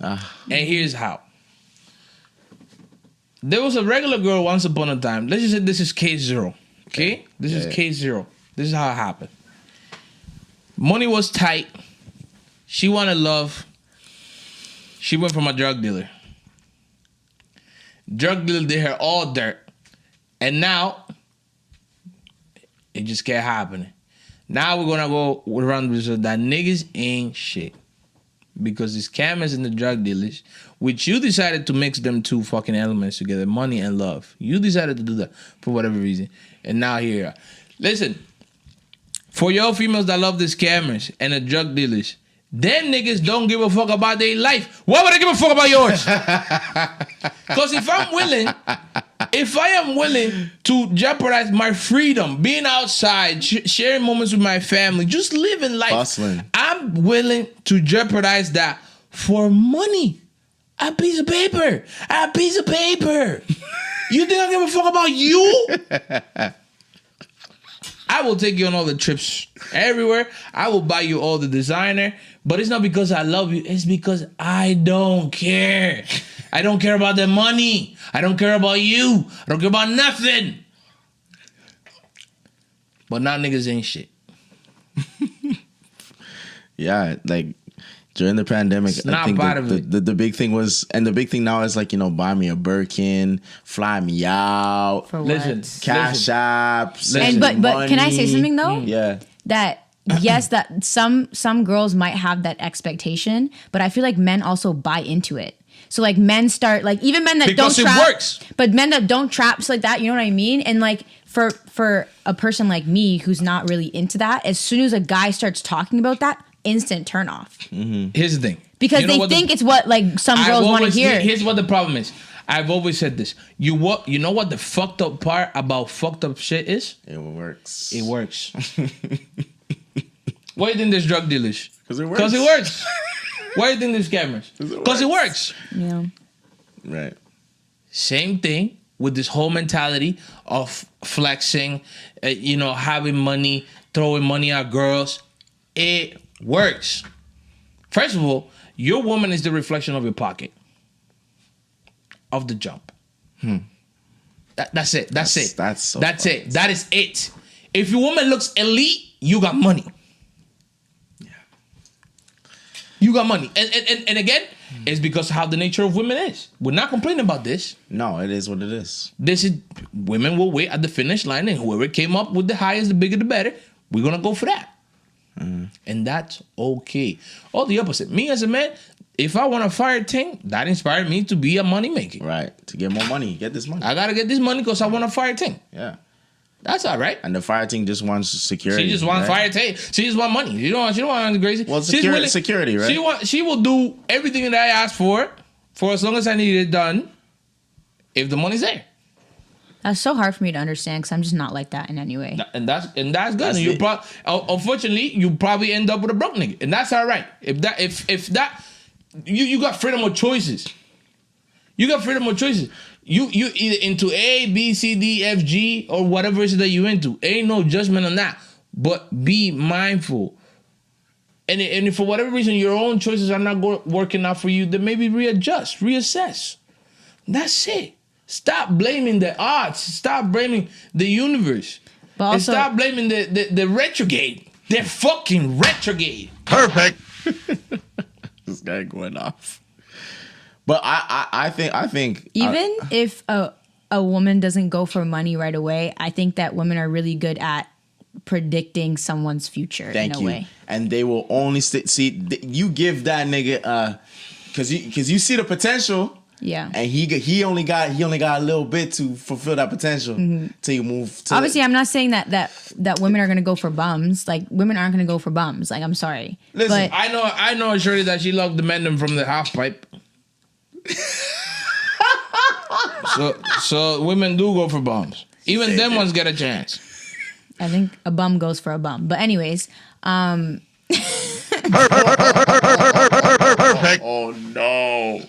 Ah. And here's how. There was a regular girl once upon a time. Let's just say this is case 0. Okay? This is case 0. This is how it happened. Money was tight. She wanted love. She went from a drug dealer. Drug dealer did her all dirt. And now, it just kept happening. Now we're going to go around with that niggas ain't shit. Because the scammers and the drug dealers, which you decided to mix them two fucking elements together, money and love. You decided to do that for whatever reason. And now here you are. Listen, for y'all females that love the scammers and the drug dealers, them niggas don't give a fuck about their life. Why would I give a fuck about yours? Because if I am willing to jeopardize my freedom, being outside, sharing moments with my family, just living life, Hustling. I'm willing to jeopardize that for money. A piece of paper. A piece of paper. You think I give a fuck about you? I will take you on all the trips everywhere. I will buy you all the designer. But it's not because I love you. It's because I don't care. I don't care about the money. I don't care about you. I don't care about nothing. But now niggas ain't shit. Yeah, like during the pandemic, It's I not think part of it. the big thing was, and the big thing now is like, buy me a Birkin, fly me out, For Listen. what? cash apps. Listen. And but can I say money. something though? Yeah. That yes, that some girls might have that expectation, but I feel like men also buy into it. So like men start like even men that Because don't it trap, works. but men that don't traps like that, you know what I mean? And like for a person like me who's not really into that, as soon as a guy starts talking about that, instant turn off Here's the thing. because You know they what the- think it's what like some I've girls want to always- hear. Here's what the problem is. I've always said this. You know what the fucked up part about fucked up shit is? It works. It works. Why do you think there's drug dealers? 'Cause it works. Because it works. Why do you think there's scammers? it Because it works. Yeah. Right. Same thing with this whole mentality of flexing, having money, throwing money at girls. It works. First of all, your woman is the reflection of your pocket. Of the jump. That's it. That's it. That's so That's funny. it. That is it. If your woman looks elite, you got money. Yeah. You got money. And again, it's because of how the nature of women is. We're not complaining about this. No, it is what it is. This is women will wait at the finish line, and whoever came up with the highest, the bigger, the better. We're gonna go for that, and that's okay. Or the opposite. Me as a man, if I want a fire thing, that inspired me to be a money maker. Right. To get more money, get this money. I gotta get this money because I want a fire thing. Yeah. That's all right. And the fire team just wants security. She just wants right? fire thing. She just want money. She don't want anything crazy. Well, She's security, right? She will do everything that I ask for as long as I need it done. If the money's there. That's so hard for me to understand because I'm just not like that in any way. And that's good. That's And you it. unfortunately, you probably end up with a broke nigga, and that's all right. If that you got freedom of choices. You got freedom of choices. You either into A, B, C, D, F, G, or whatever it is that you into. Ain't no judgment on that. But be mindful. And if for whatever reason your own choices are not working out for you, then maybe readjust, reassess. That's it. Stop blaming the odds. Stop blaming the universe. But And also, stop blaming the retrograde. They're fucking retrograde. Perfect. This guy going off. But I think even if a woman doesn't go for money right away. I think that women are really good at predicting someone's future Thank in a you. way. And they will only see you give that nigga because you see the potential. Yeah. And he only got a little bit to fulfill that potential till you move. To Obviously, I'm not saying that women are gonna go for bums. Like women aren't gonna go for bums. Like I'm sorry, Listen, but I know surely that she loved the men from the half pipe. so women do go for bums. Even them ones get a chance. I think a bum goes for a bum. But anyways, Perfect. oh no.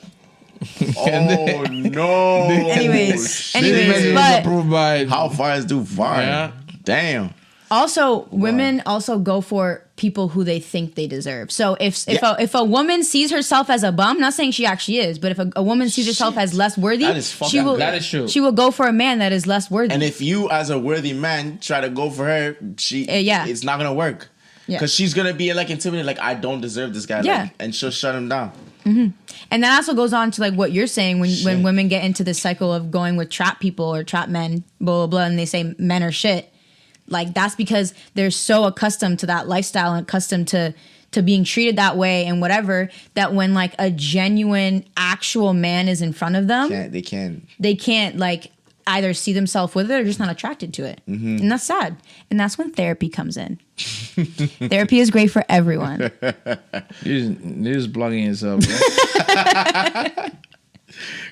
Oh no. anyways, This is but approved by How far is too far? Yeah. Damn. also women also go for people who they think they deserve. So if a woman sees herself as a bum, not saying she actually is, but if a woman sees herself as less worthy, That is fucking- that is true. She will go for a man that is less worthy. And if you, as a worthy man, try to go for her, yeah. it's not gonna work. Yeah. Because she's gonna be like intimidated, like I don't deserve this guy. Yeah. Like, and she'll shut him down. And that also goes on to like what you're saying when women get into this cycle of going with trap people or trap men, blah, blah, blah, and they say men are shit. Like that's because they're so accustomed to that lifestyle and accustomed to being treated that way and whatever, that when like a genuine actual man is in front of them, They can't. they can't like either see themselves with it or just not attracted to it. And that's sad. And that's when therapy comes in. Therapy is great for everyone. You're just plugging yourself. Right?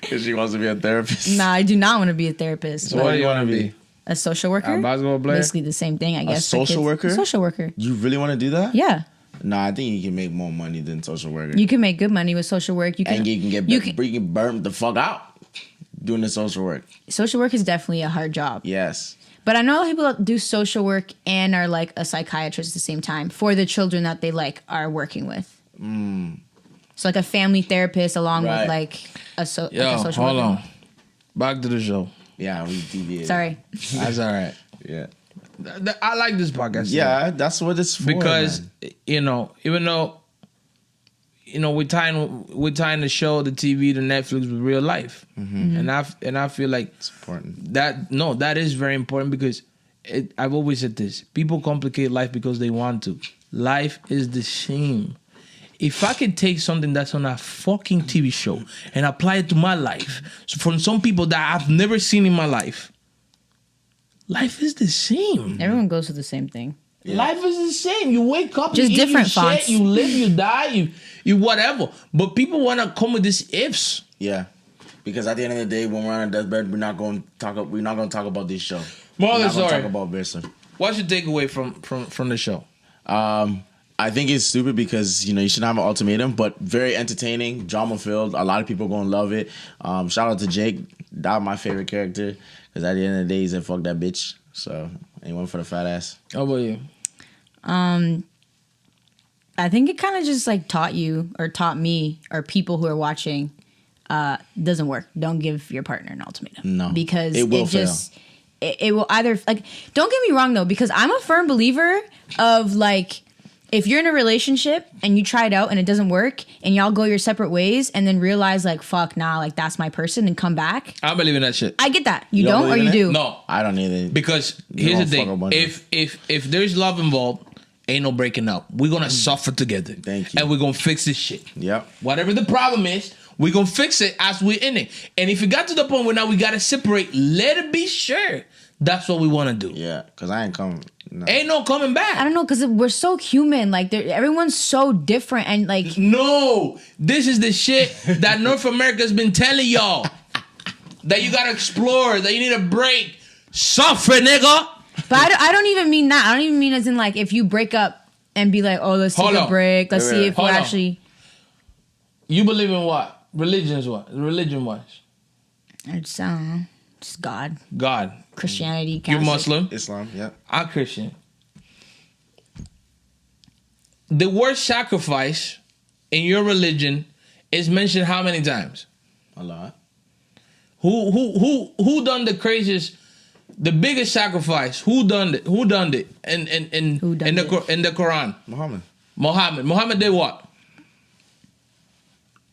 Because she wants to be a therapist. Nah, I do not want to be a therapist. So but what do you want to be? a social worker? A basketball player? Basically the same thing, I guess. for social kids. worker? Social worker. You really want to do that? Yeah. Nah, I think you can make more money than social worker. You can make good money with social work. You can, and you can get you you can burn the fuck out doing the social work. social work is definitely a hard job. Yes. But I know a lot of people that do social work and are like a psychiatrist at the same time for the children that they like are working with. So like a family therapist along Right. with like a, like Yo, a social hold worker. on. Back to the show. Yeah, we deviated. Sorry. That's all right. Yeah. I like this podcast. Yeah, that's what it's for. because man. even though we're tying the show, the TV, the Netflix with real life, and I feel like It's important. that is very important because I've always said this: people complicate life because they want to. Life is the same. If I could take something that's on a fucking TV show and apply it to my life, so from some people that I've never seen in my life, life is the same. Everyone goes through the same thing. Life is the same. You wake up, Just you eat, different you shit, fonts. you live, you die, you whatever. But people want to come with these ifs. Yeah. Because at the end of the day, when we're on a deathbed, we're not going to talk about this show. Moral We're of not the going to story. talk about Bishop. What's your takeaway from the show? I think it's stupid because you should have an ultimatum, but very entertaining, drama filled. A lot of people gonna love it. Shout out to Jake, that's my favorite character because at the end of the day, he said fuck that bitch. So anyone for the fat ass. How about you? I think it kind of just like taught me or people who are watching doesn't work. Don't give your partner an ultimatum. No. Because It will it will either like, don't get me wrong though, because I'm a firm believer of like, if you're in a relationship and you try it out and it doesn't work and y'all go your separate ways and then realize like, fuck, nah, like that's my person and come back. I believe in that shit. I get that. You don't don't or believe you in do? it? No, I don't either. because You here's the don't fuck a thing: bunch of- if there's love involved, ain't no breaking up. We're gonna suffer together. Thank you. And we're gonna fix this shit. Yep. Whatever the problem is, we're gonna fix it as we're in it. And if it got to the point where now we gotta separate, let it be sure that's what we wanna do. Yeah, because I ain't coming. No. Ain't no coming back. I don't know, because we're so human. Like, everyone's so different. And like, No, this is the shit that North America's been telling y'all. That you gotta explore, that you need a break. Suffer, nigga. but I don't even mean that. I don't even mean as in like, if you break up and be like, oh, let's take Hold a on. break. Let's Wait, see wait, if we're hold on. actually. You believe in what? Religion wise. It's, just God, God. Christianity, You're Catholic. Muslim. Islam, yeah. I'm Christian. The word sacrifice in your religion is mentioned how many times? A lot. Who done the craziest, the biggest sacrifice? Who done it? Who done it? In the Quran? Muhammad. Muhammad. Muhammad did what?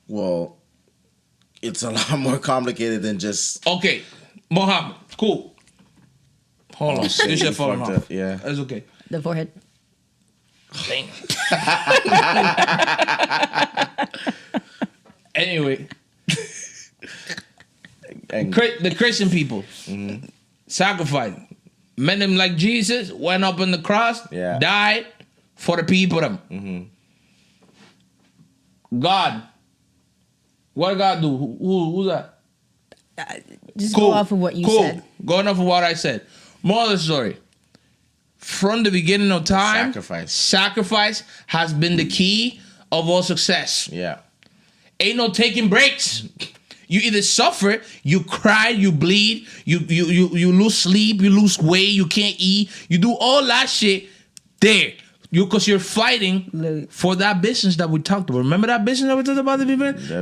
Well, it's a lot more complicated than just. Okay. Mohammed. Cool. Hold on. This shit falling fucked off. up, yeah. That's okay. The forehead. Dang. Anyway, And the Christian people sacrificed. Met them like Jesus, went up on the cross, Yeah. died for the people. God. What did God do? Who's that? Just go off of what you said. Going off of what I said. More of the story. From the beginning of time, sacrifice has been the key of all success. yeah. Ain't no taking breaks. You either suffer, you cry, you bleed, you lose sleep, you lose weight, you can't eat, you do all that shit there. Because you're fighting for that business that we talked about. Remember that business that we talked about?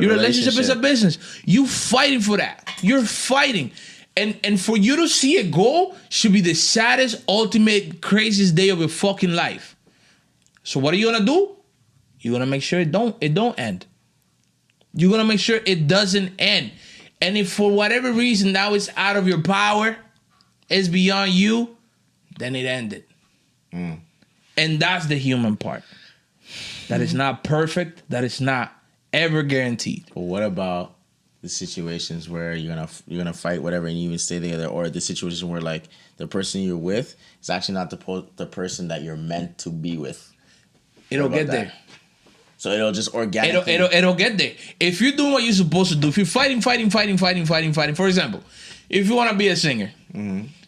Your relationship is a business. You fighting for that. You're fighting. And for you to see it go should be the saddest, ultimate, craziest day of your fucking life. So what are you gonna do? You're gonna make sure it don't end. You're gonna make sure it doesn't end. And if for whatever reason now it's out of your power, it's beyond you, then it ended. And that's the human part. That is not perfect. That is not ever guaranteed. But what about the situations where you're gonna fight whatever and you even stay together, or the situation where like the person you're with is actually not the person that you're meant to be with? It'll What get about there. that? So it'll just organically. It'll get there. If you're doing what you're supposed to do, if you're fighting. For example, if you want to be a singer,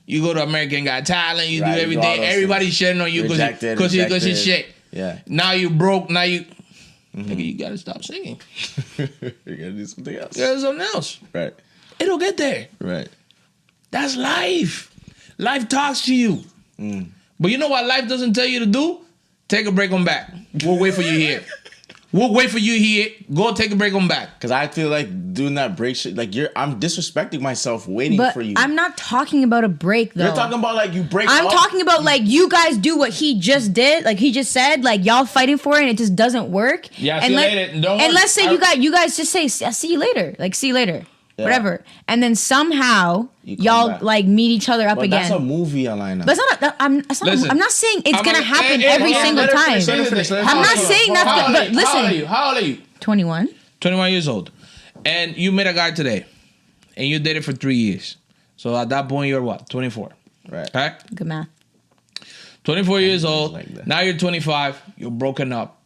you go to American Got Talent, you Right, do you do all everything. those Everybody's things. shitting on you because you're shit. Yeah. Now you broke. Now you. Nigga, you gotta stop singing. You gotta do something else. You gotta do something else. Right. It'll get there. Right. That's life. Life talks to you. But you know what life doesn't tell you to do? Take a break on back. We'll wait for you here. We'll wait for you here. Go take a break on back. Because I feel like doing that break shit, like I'm disrespecting myself waiting But for you. I'm not talking about a break though. You're talking about like you break I'm up. talking about like you guys do what he just did, like he just said, like y'all fighting for it and it just doesn't work. Yeah, and see you later. Don't and worry. let's say you guys just say, "I'll see you later," like see you later, whatever, and then somehow You come y'all back. like meet each other up But again. that's a movie, Alina. But it's not. Listen, I'm not saying it's I'm gonna gonna- happen hey, every hold on, single let her time. finish, let her finish, let her I'm not finish. saying that's How good, old are but you? How old are listen. you? How old are you? 21. 21 years old. And you met a guy today. And you dated for 3 years. So at that point, you're what? 24. Right. Okay? Good math. 24 years old. like that. Now you're 25. You're broken up.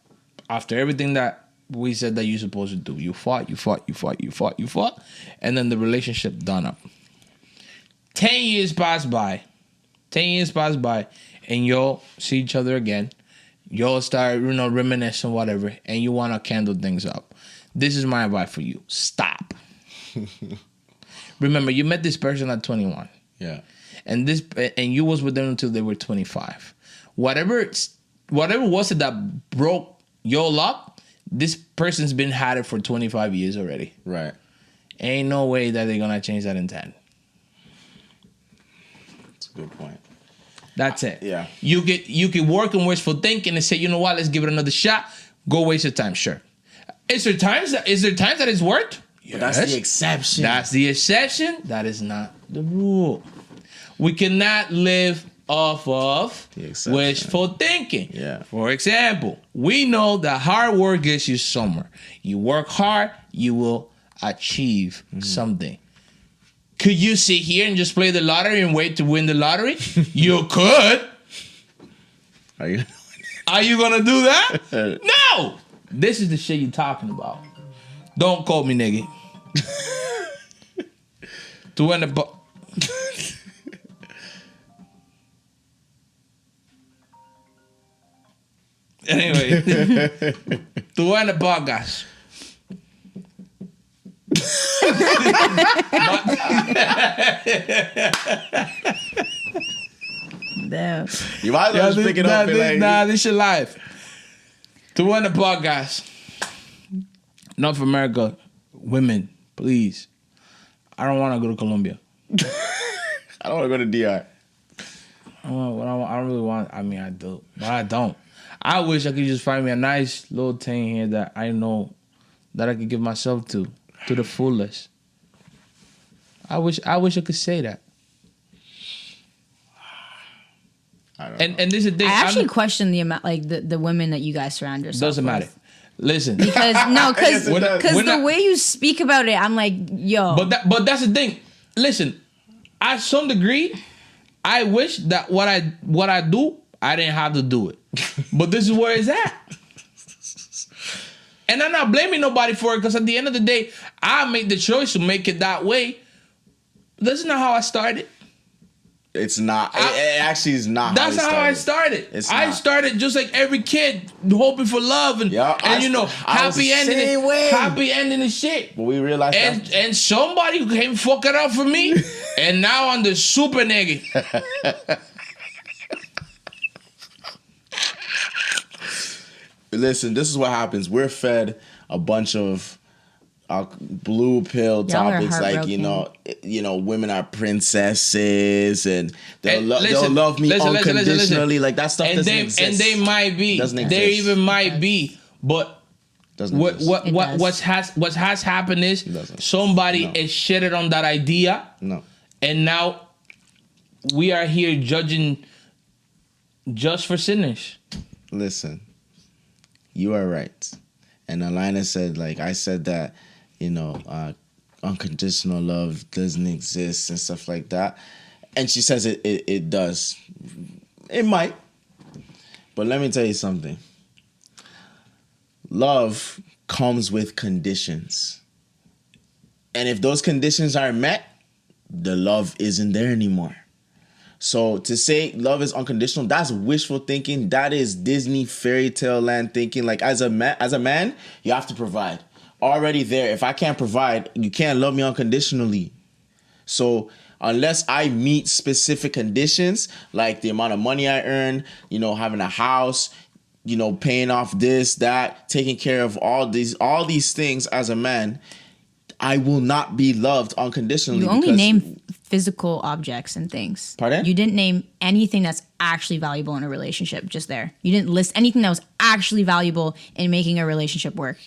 After everything that we said that you're supposed to do. You fought. And then the relationship done up. 10 years pass by. 10 years pass by. And you'll see each other again. You'll start, reminiscing, whatever. And you want to candle things up. This is my advice for you. Stop. Remember, you met this person at 21. Yeah. And you was with them until they were 25. Whatever was it that broke your up, this person's been had it for 25 years already. Right. Ain't no way that they're gonna change that in 10. That's a good point. That's it. Yeah. You can work on wishful thinking and say, you know what, let's give it another shot. Go waste your time, sure. Is there times that it's worked? But that's the exception. That's the exception. That is not the rule. We cannot live off of The exception. wishful thinking. Yeah. For example, we know that hard work gets you somewhere. You work hard, you will achieve something. Could you sit here and just play the lottery and wait to win the lottery? You could. Are you? Are you gonna do that? No. This is the shit you talking about. Don't call me nigga. To win the Anyway, to win the podcast. Damn. You might as well just pick it up and like. This shit live. To win the podcast. North America, women, please. I don't want to go to Colombia. I don't want to go to DR. I don't really want. I mean, I do, but I don't. I wish I could just find me a nice little thing here that I know that I could give myself to the fullest. I wish I could say that. I don't know. And this is the thing. I actually I'm- question the amount, like the women that you guys surround yourself. doesn't with. matter. Listen, Because no, Yes, it does. because We're the not- way you speak about it, I'm like, yo. but that's the thing. Listen, at some degree, I wish that what I do, I didn't have to do it. But this is where it's at. And I'm not blaming nobody for it because at the end of the day, I made the choice to make it that way. This is not how I started. It's not. It actually is not. That's how not how I started. It's I not. started just like every kid, hoping for love and Yeah, and I was the happy ending, same way. happy ending and shit. But we realized And that. and somebody came fuck it up for me, and now I'm the super nigga. Listen, this is what happens. We're fed a bunch of blue pill Y'all are topics, like women are princesses, and they'll love me unconditionally. Like that stuff And doesn't they exist. and they might be, Doesn't they exist. even might be, but Doesn't what exist. what It what does. what has happened is doesn't. somebody No. is shitted on that idea, No. and now we are here judging just for sinners. Listen, you are right. And Alina said, like I said that, unconditional love doesn't exist and stuff like that. And she says it does. It might. But let me tell you something. Love comes with conditions. And if those conditions aren't met, the love isn't there anymore. So to say love is unconditional, that's wishful thinking. That is Disney fairy tale land thinking. Like as a man, you have to provide. Already there. If I can't provide, you can't love me unconditionally. So unless I meet specific conditions, like the amount of money I earn, having a house, paying off this, that, taking care of all these things as a man, I will not be loved unconditionally. You only because- name physical objects and things. Pardon? You didn't name anything that's actually valuable in a relationship just there. You didn't list anything that was actually valuable in making a relationship work.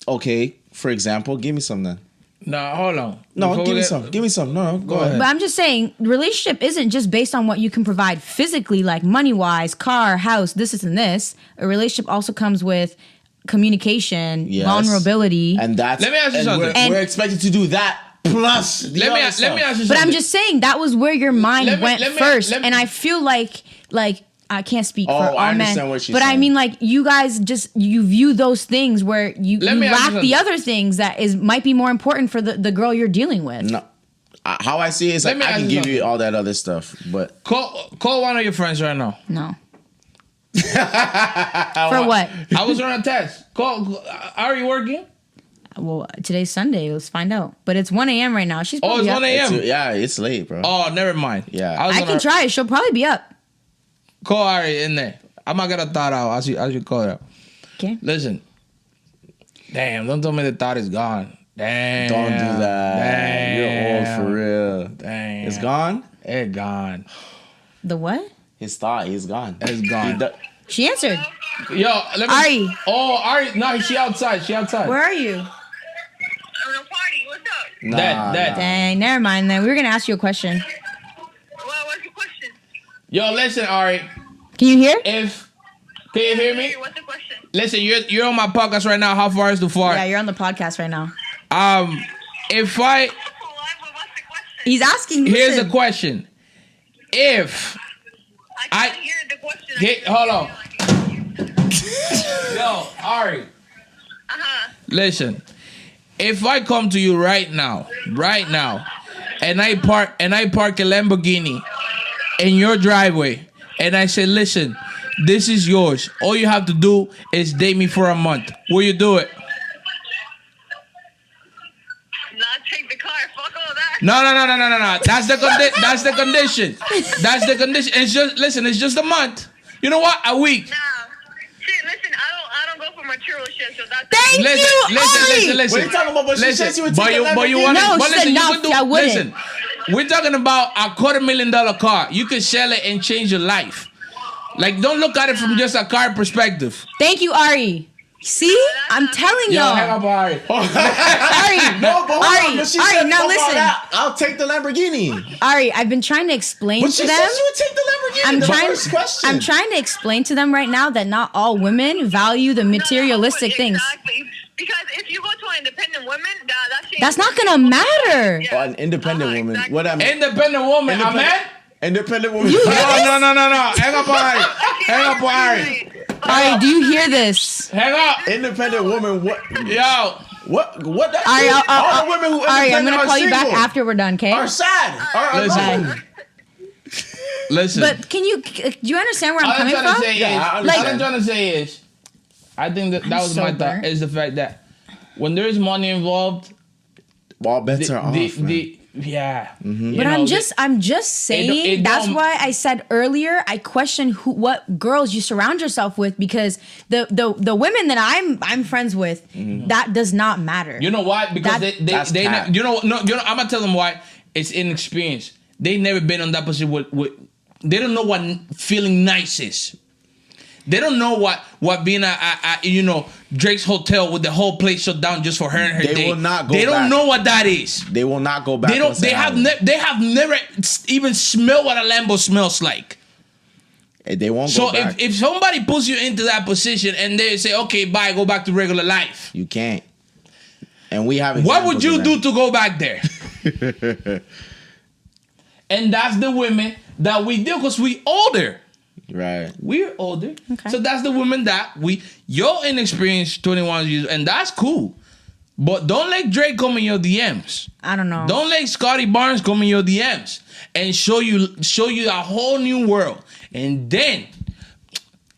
Okay, for example, give me some then. No, hold on. No, Before give we me get- some. Give me some. No, go ahead. But I'm just saying, relationship isn't just based on what you can provide physically, like money-wise, car, house, this and this. A relationship also comes with communication, Yes. vulnerability. And that's Let me ask you something. We're expected to do that plus the Let me other ask stuff. you something. But I'm just saying that was where your mind Let me- went let me- first, let me- and I feel like I can't speak for Oh, all I men, understand what she's but I saying. mean like you guys you view those things where you Let me ask you lack the something. other things that might be more important for the girl you're dealing with. No. How I see it is Let like me I ask can you give you something. all that other stuff, but Call one of your friends right now. No. For what? I was on a test. Call. Are you working? Well, today's Sunday. Let's find out. But it's 1 a.m. right now. She's Oh, probably it's up. 1 a.m. it's late, bro. Oh, never mind. Yeah. was I on can a- try. She'll probably be up. Call Ari in there. I'm not gonna thought out. I should call her. Okay. Listen. Damn, don't tell me the thought is gone. Damn. Don't do that. Damn. You're old for real. Damn. It's gone. It's gone. The what? His thought is gone. It's gone. He do- She answered. Yo, let me. Ari. Oh, Ari. No, she outside. She outside. Where are you? I'm in a party. What's up? Nah, That. nah. Dang, never mind then. We were gonna ask you a question. What's your question? Yo, listen, Ari. Can you hear? Can you hear me? What's the question? Listen, you're on my podcast right now. How far is too far? Yeah, you're on the podcast right now. If I What's the question? He's asking. here's a listen. question. If I can't hear the question. hold on. Yo, Ari. Listen, if I come to you right now, and I park a Lamborghini in your driveway, and I say, listen, this is yours. All you have to do is date me for a month. Will you do it? Not take the car. Fuck all that. No. That's the condition. That's the condition. It's just listen. It's just a month. You know what? A week. Nah. Shit, listen. I don't go for material shit. So that's. Thank Listen, you, Ari. listen. What are you talking about? But she said she would take a but you Lamborghini. want No, but she listen, said you no, could do, I wouldn't. listen. We're talking about a $250,000 car. You can sell it and change your life. Like, don't look at it from just a car perspective. Thank you, Ari. See, I'm telling Yo, hang y'all. up, Ari. Ari, No, but hold Ari, on. But she Ari, said, now fuck all listen. that. I'll take the Lamborghini. Ari, I've been trying to explain But to she them. said she would take the Lamborghini. I'm the trying. first question. I'm trying to explain to them right now that not all women value the materialistic things. Exactly. Because if you go to an independent woman, that shit. That's not gonna matter. Oh, an independent woman. Exactly. What I mean? Independent woman, a man? Independent woman. You hear this? No. Hang up, Ari. Hang up, Ari. Ari, do you hear this? Hang up. Independent woman. What? Yo. What? That Ari, all the women who Ari, I'm independent gonna are call you back single, after we're done, okay? Are sad. Are Listen. alone. Listen. But do you understand where I'm all I'm coming trying from? to say Yeah, I is, all understand. I'm trying to say is, I think that was so my thought, burnt. is the fact that when there is money involved, All bets are off. man. yeah. Mm-hmm. But I'm just saying. it That's don't- why I said earlier. I question what girls you surround yourself with, because the women that I'm friends with, that does not matter. You know why? Because That- That's they cap. you know I'm gonna tell them why. It's inexperience. They never been on that position with they don't know what feeling nice is. They don't know what being a Drake's hotel with the whole place shut down just for her and her They date. will not go They don't back. know what that is. They will not go back. They don't. once They it have. happens. They have never even smelled what a Lambo smells like. They won't So go back. if somebody puts you into that position and they say, okay, bye, go back to regular life. You can't. And we have. What would you examples do to go back there? And that's the women that we do because we older. of that. Right. We're older. Okay. So that's the women that you're inexperienced 21 years, and that's cool. But don't let Drake come in your DMs. I don't know. Don't let Scotty Barnes come in your DMs and show you a whole new world. And then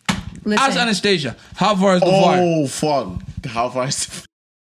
ask Listen, Anastasia, how far is the fire? Oh fuck! How far is